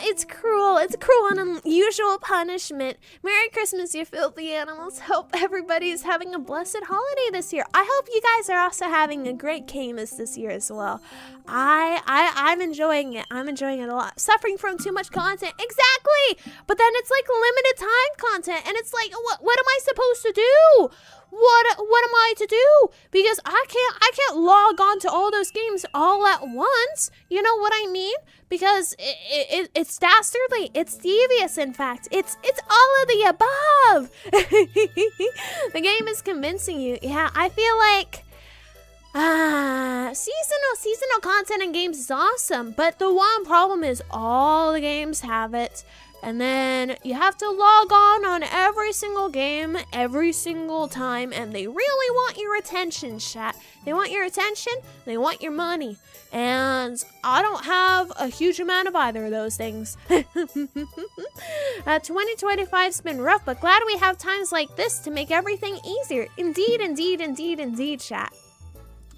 [SPEAKER 1] It's cruel. It's cruel and unusual punishment. Merry Christmas, you filthy animals. Hope everybody's having a blessed holiday this year. I hope you guys are also having a great Camus this year as well. I'm enjoying it. I'm enjoying it a lot. Suffering from too much content. Exactly. But then it's like limited time content, and it's like, what am I supposed to do? What am I to do? Because I can't log on to all those games all at once. You know what I mean? Because it's dastardly. It's devious, in fact. It's all of the above. The game is convincing you. Yeah, I feel like seasonal content in games is awesome, but the one problem is all the games have it. And then you have to log on every single game, every single time, and they really want your attention, chat. They want your attention, they want your money. And I don't have a huge amount of either of those things. 2025's been rough, but glad we have times like this to make everything easier. Indeed, indeed, indeed, indeed, chat.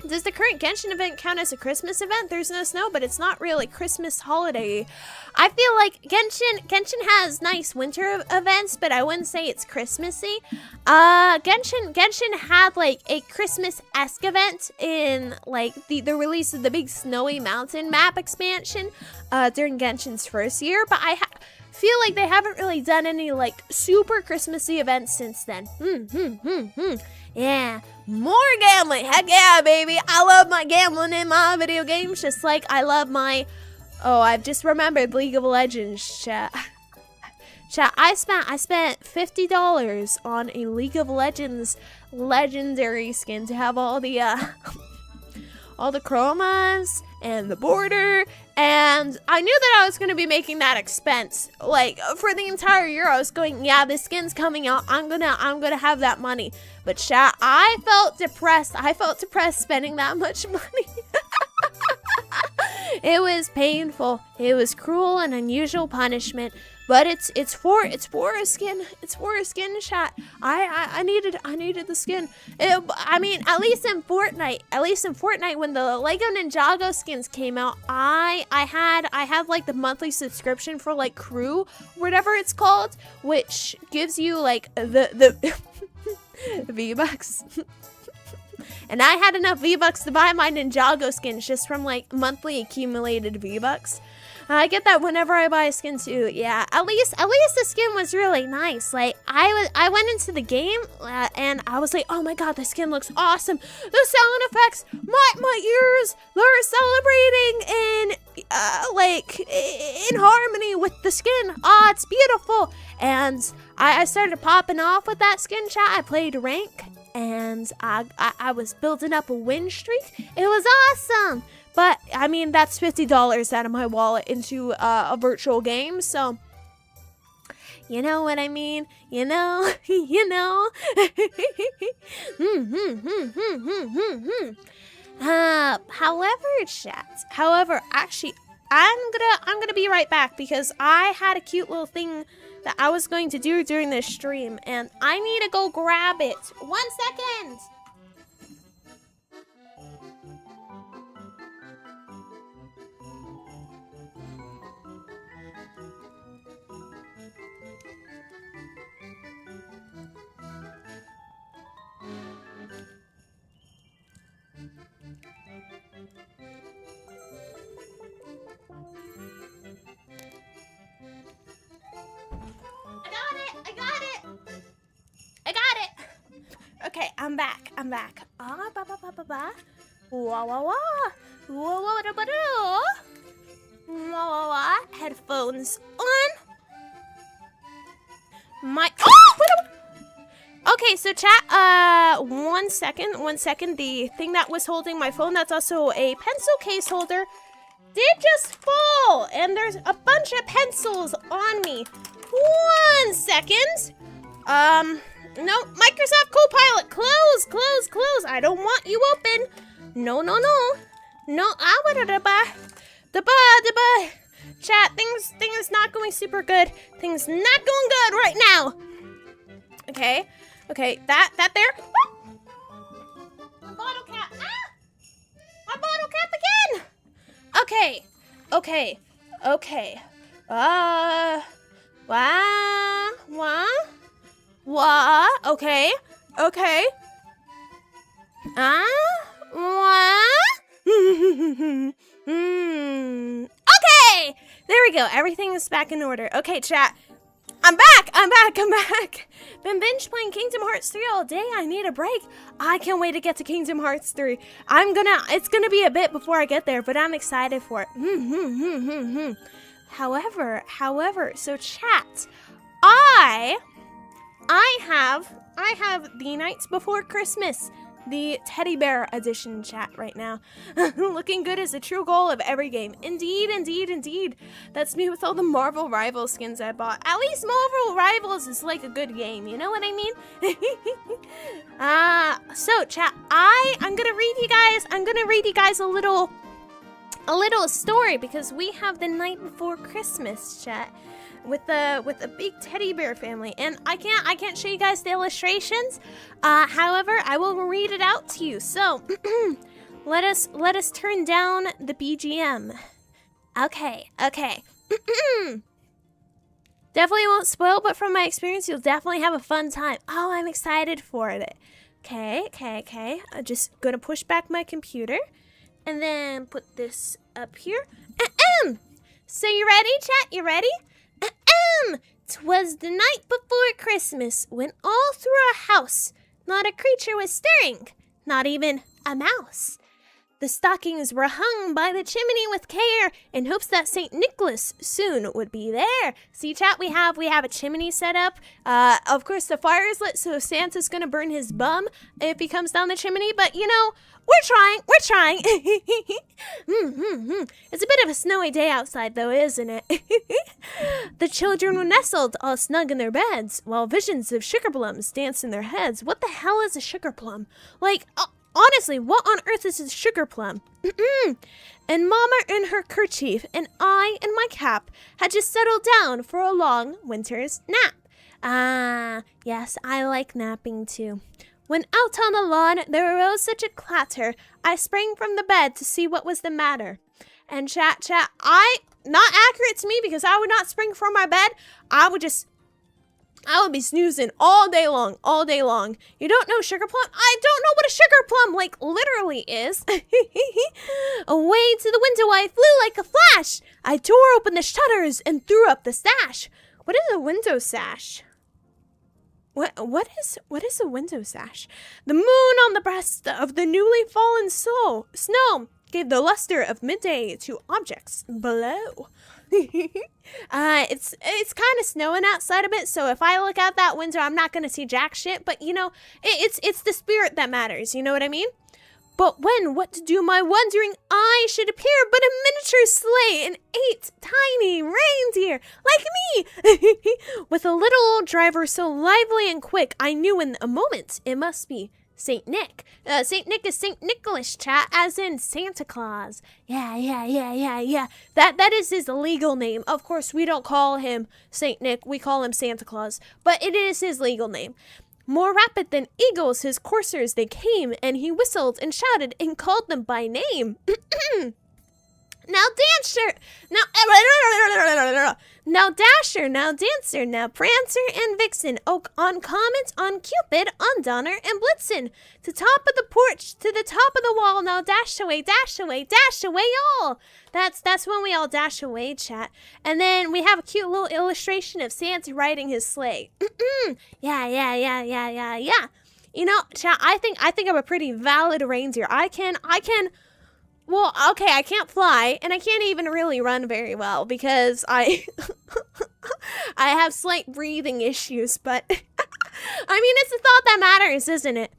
[SPEAKER 1] Does the current Genshin event count as a Christmas event? There's no snow, but it's not really Christmas holiday. I feel like Genshin has nice winter events, but I wouldn't say it's Christmassy. Genshin had like a Christmas-esque event in like the release of the big snowy mountain map expansion during Genshin's first year, but I feel like they haven't really done any like super Christmassy events since then. Yeah, more gambling. Heck yeah, baby. I love my gambling in my video games, just like I love my... Oh, I've just remembered League of Legends, chat. Chat, I spent $50 on a League of Legends legendary skin to have all the chromas and the border, and I knew that I was going to be making that expense. Like, for the entire year, I was going, yeah, this skin's coming out. I'm gonna have that money. But chat, I felt depressed. I felt depressed spending that much money. It was painful. It was cruel and unusual punishment. But it's for a skin. It's for a skin, chat. I needed the skin. I mean, at least in Fortnite, when the Lego Ninjago skins came out, I had like the monthly subscription for like Crew, whatever it's called, which gives you like the V-Bucks. And I had enough V-Bucks to buy my Ninjago skins just from like monthly accumulated V-Bucks. I get that whenever I buy a skin too. Yeah, at least the skin was really nice. Like I went into the game and I was like, oh my god, the skin looks awesome. The sound effects, my ears, they're celebrating in harmony with the skin. Ah, it's beautiful. And I started popping off with that skin, chat. I played rank and I was building up a win streak. It was awesome. But, I mean, that's $50 out of my wallet into a virtual game, so... You know what I mean? You know? You know? However, actually, I'm gonna be right back because I had a cute little thing that I was going to do during this stream, and I need to go grab it. 1 second! I got it. Okay, I'm back. Wah wah wah. Wah wah da ba da. Wah wah wah. Headphones on. Oh! Okay, so chat, one second. The thing that was holding my phone, that's also a pencil case holder, did just fall, and there's a bunch of pencils on me. 1 second. No, Microsoft Copilot, close. I don't want you open. No. Chat, things not going super good. Things not going good right now. Okay, that there. My bottle cap. My bottle cap again. Okay. Okay. Okay, there we go. Everything is back in order. Okay, chat. I'm back. Been binge playing Kingdom Hearts 3 all day. I need a break. I can't wait to get to Kingdom Hearts 3. It's gonna be a bit before I get there, but I'm excited for it. However, so chat, I have the Nights Before Christmas, the teddy bear edition, chat, right now. Looking good is the true goal of every game. Indeed. That's me with all the Marvel Rivals skins I bought. At least Marvel Rivals is like a good game, you know what I mean? So chat, I'm gonna read you guys a little story, because we have the Night Before Christmas, chat, with a big teddy bear family, and I can't show you guys the illustrations. However, I will read it out to you. So let us turn down the BGM. Okay. Definitely won't spoil, but from my experience, you'll definitely have a fun time. Oh, I'm excited for it. Okay. I'm just gonna push back my computer and then put this up here. So you ready, chat? You ready? 'Twas the night before Christmas, when all through a house not a creature was stirring, not even a mouse. The stockings were hung by the chimney with care, in hopes that St. Nicholas soon would be there. See, chat, we have a chimney set up. Of course, the fire is lit, so Santa's gonna burn his bum if he comes down the chimney. But you know, we're trying. It's a bit of a snowy day outside, though, isn't it? The children were nestled all snug in their beds, while visions of sugar plums danced in their heads. What the hell is a sugar plum? Like, honestly, what on earth is a sugar plum? And Mama in her kerchief, and I in my cap, had just settled down for a long winter's nap. Yes, I like napping too. When out on the lawn there arose such a clatter, I sprang from the bed to see what was the matter. And chat, not accurate to me, because I would not spring from my bed. I would be snoozing all day long. You don't know sugar plum? I don't know what a sugar plum, like, literally is. Away to the window I flew like a flash. I tore open the shutters and threw up the sash. What is a window sash? What is a window sash? The moon on the breast of the newly fallen snow gave the luster of midday to objects below. It's kind of snowing outside a bit, so if I look out that window, I'm not gonna see jack shit. But you know, it's the spirit that matters. You know what I mean? But what to do my wondering eye should appear but a miniature sleigh and 8 tiny reindeer like me, with a little old driver so lively and quick, I knew in a moment it must be Saint Nick. Saint Nick is Saint Nicholas, chat, as in Santa Claus. Yeah. That is his legal name. Of course, we don't call him Saint Nick, we call him Santa Claus, but it is his legal name. More rapid than eagles, his coursers they came, and he whistled and shouted and called them by name. Now Dancer, now Dasher, now Dancer, now Prancer and Vixen, on Comet, on Cupid, on Donner and Blitzen. To top of the porch, to the top of the wall, now dash away all. That's when we all dash away, chat. And then we have a cute little illustration of Santa riding his sleigh. Yeah. You know, chat, I think I'm a pretty valid reindeer. Well, okay, I can't fly, and I can't even really run very well, because I have slight breathing issues, but I mean, it's the thought that matters, isn't it?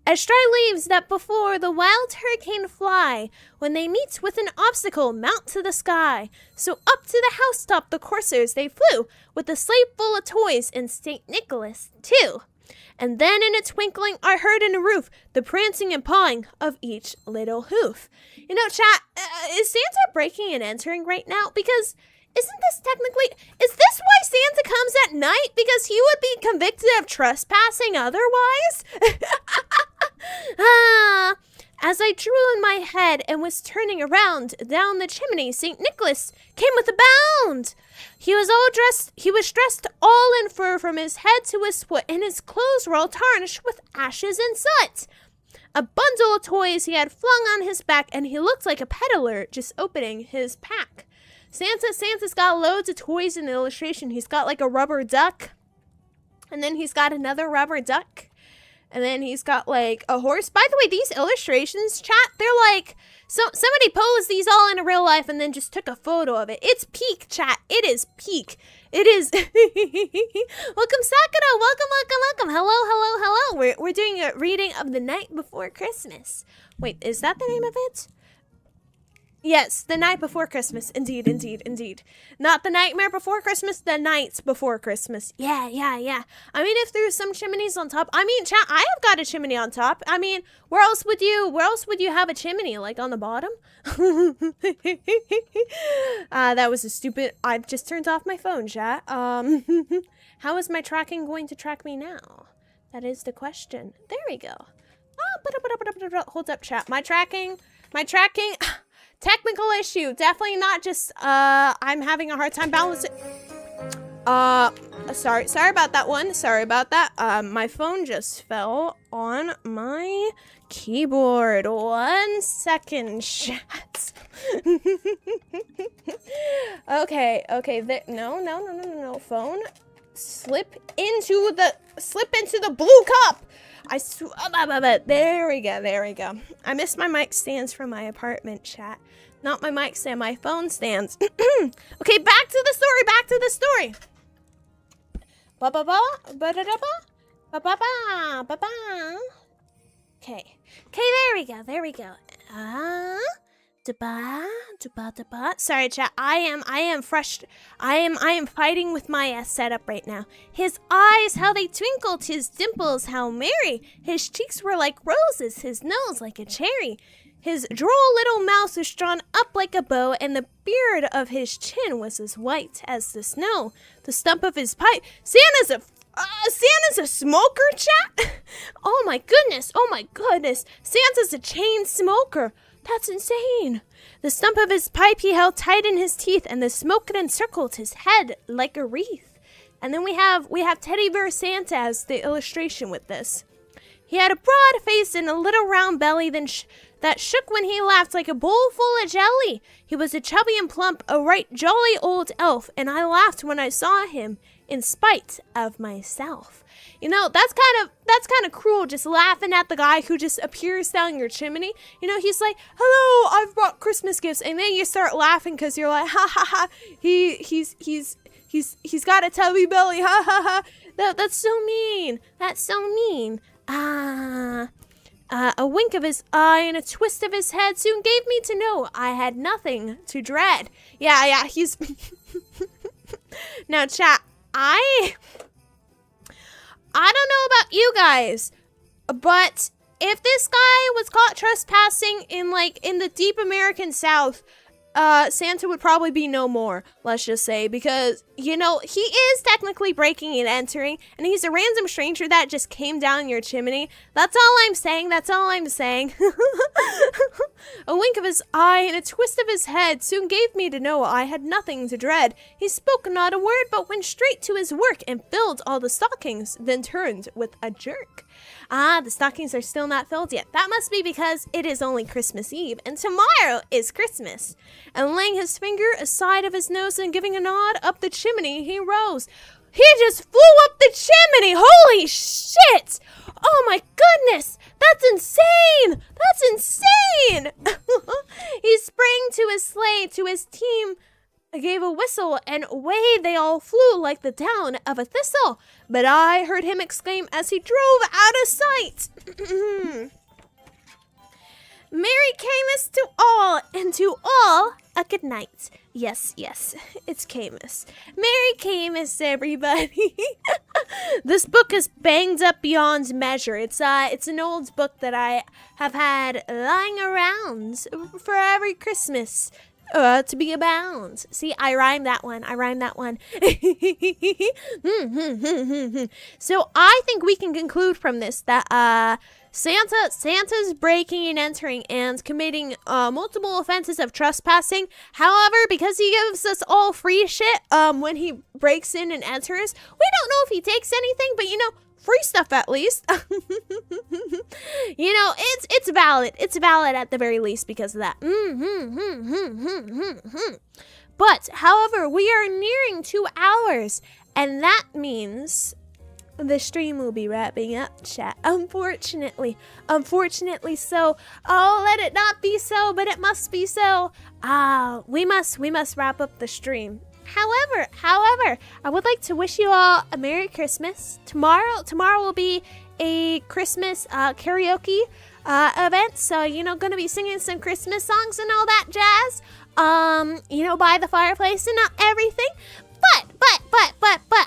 [SPEAKER 1] As Stray leaves that before the wild hurricane fly, when they meet with an obstacle, mount to the sky. So up to the housetop the coursers they flew, with a sleigh full of toys and St. Nicholas too. And then in a twinkling I heard in the roof the prancing and pawing of each little hoof. You know, chat, is Santa breaking and entering right now? Because isn't this is this why Santa comes at night? Because he would be convicted of trespassing otherwise? As I drew in my head and was turning around down the chimney, St. Nicholas came with a bound. He was dressed all in fur from his head to his foot, and his clothes were all tarnished with ashes and soot. A bundle of toys he had flung on his back, and he looked like a peddler just opening his pack. Santa's got loads of toys in the illustration. He's got like a rubber duck, and then he's got another rubber duck, and then he's got like a horse. By the way, these illustrations, chat, they're like, somebody posed these all in real life and then just took a photo of it. It's peak, chat. It is peak. It is. Welcome, Sakura. Welcome. Hello. We're doing a reading of The Night Before Christmas. Wait, is that the name of it? Yes, The Night Before Christmas. Indeed. Not The Nightmare Before Christmas, The Night Before Christmas. Yeah. I mean, if there's some chimneys on top. I mean, chat, I have got a chimney on top. I mean, where else would you have a chimney? Like on the bottom? That was a stupid. I just turned off my phone, chat. How is my tracking going to track me now? That is the question. There we go. Hold up, chat. My tracking. Technical issue. Definitely not just, I'm having a hard time balancing. Sorry about that one. Sorry about that. My phone just fell on my keyboard. 1 second, chat. Okay. No. Phone. Slip into the blue cup. There we go. I missed my mic stands from my apartment, chat. Not my mic stand, my phone stands. Okay, back to the story. Okay, there we go. Sorry, chat. I am fighting with my setup right now. His eyes, how they twinkled, his dimples, how merry. His cheeks were like roses, his nose like a cherry. His droll little mouth was drawn up like a bow, and the beard of his chin was as white as the snow. The stump of his pipe. Santa's a smoker, chat? Oh my goodness. Santa's a chain smoker. That's insane. The stump of his pipe he held tight in his teeth, and the smoke encircled his head like a wreath. And then we have Teddy Bear Santa as the illustration with this. He had a broad face and a little round belly that shook when he laughed like a bowl full of jelly. He was a chubby and plump, a right jolly old elf, and I laughed when I saw him in spite of myself. You know, that's kind of cruel, just laughing at the guy who just appears down your chimney. You know, he's like, "Hello, I've brought Christmas gifts," and then you start laughing because you're like, "Ha ha ha! He's got a tubby belly, ha ha ha!" That's so mean. A wink of his eye and a twist of his head soon gave me to know I had nothing to dread. Yeah, he's. Now, chat, I don't know about you guys, but if this guy was caught trespassing in the deep American South, Santa would probably be no more, let's just say, because, you know, he is technically breaking and entering, and he's a random stranger that just came down your chimney. That's all I'm saying. A wink of his eye and a twist of his head soon gave me to know I had nothing to dread. He spoke not a word, but went straight to his work and filled all the stockings, then turned with a jerk. The stockings are still not filled yet. That must be because it is only Christmas Eve, and tomorrow is Christmas. And laying his finger aside of his nose and giving a nod up the chimney, he rose. He just flew up the chimney! Holy shit! Oh my goodness! That's insane! He sprang to his sleigh, to his team, gave a whistle, and away they all flew like the down of a thistle. But I heard him exclaim as he drove out of sight. Merry Camus to all, and to all a good night. Yes, yes, it's Camus. Merry Camus, everybody. This book is banged up beyond measure. It's an old book that I have had lying around for every Christmas. To be abound. See, I rhymed that one. So I think we can conclude from this that Santa's breaking and entering and committing multiple offenses of trespassing. However, because he gives us all free shit when he breaks in and enters, we don't know if he takes anything, but free stuff at least. It's valid. It's valid at the very least because of that. But, however, we are nearing 2 hours, and that means the stream will be wrapping up, chat. Unfortunately so. Oh, let it not be so, but it must be so. We must wrap up the stream. However, I would like to wish you all a Merry Christmas. Tomorrow will be a Christmas karaoke event, so gonna be singing some Christmas songs and all that jazz. By the fireplace and everything. But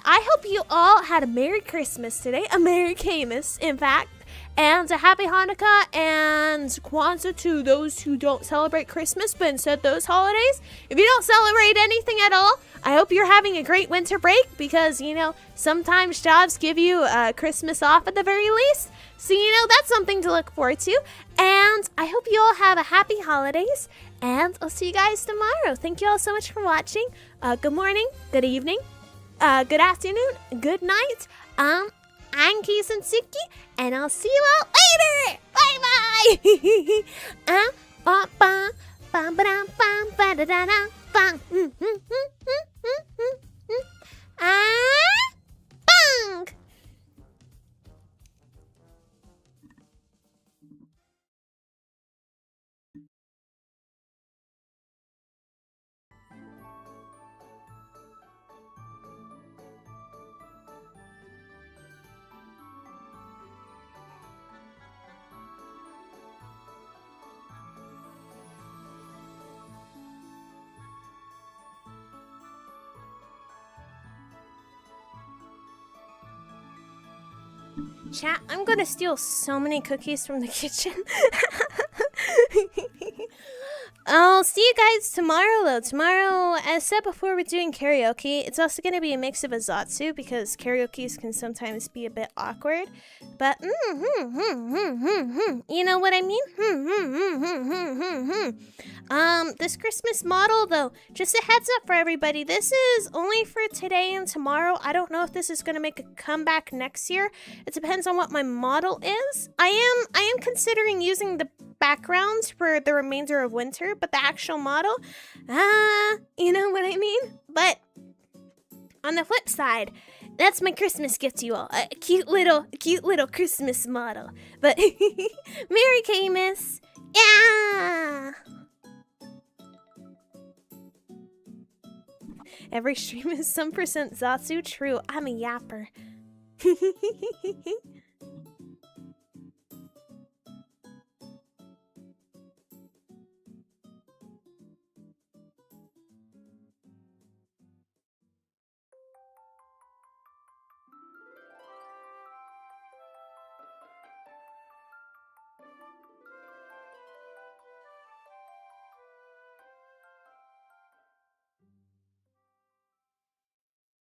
[SPEAKER 1] I hope you all had a Merry Christmas today, a Merry Camus, in fact. And a happy Hanukkah and Kwanzaa to those who don't celebrate Christmas, but instead those holidays. If you don't celebrate anything at all, I hope you're having a great winter break because, sometimes jobs give you Christmas off at the very least. So, that's something to look forward to. And I hope you all have a happy holidays. And I'll see you guys tomorrow. Thank you all so much for watching. Good morning, good evening, good afternoon, good night. I'm Sensuki, and I'll see you all later. Bye-bye. Chat, I'm gonna steal so many cookies from the kitchen. I'll see you guys tomorrow, though. Tomorrow, as said before, we're doing karaoke. It's also going to be a mix of a Zatsu, because karaoke's can sometimes be a bit awkward. But, you know what I mean? This Christmas model, though, just a heads up for everybody. This is only for today and tomorrow. I don't know if this is going to make a comeback next year. It depends on what my model is. I am considering using the backgrounds for the remainder of winter, but the actual model, you know what I mean? But on the flip side, that's my Christmas gift to you all. A cute little Christmas model. But Merry Camus. Yeah. Every stream is some % Zatsu. True, I'm a yapper.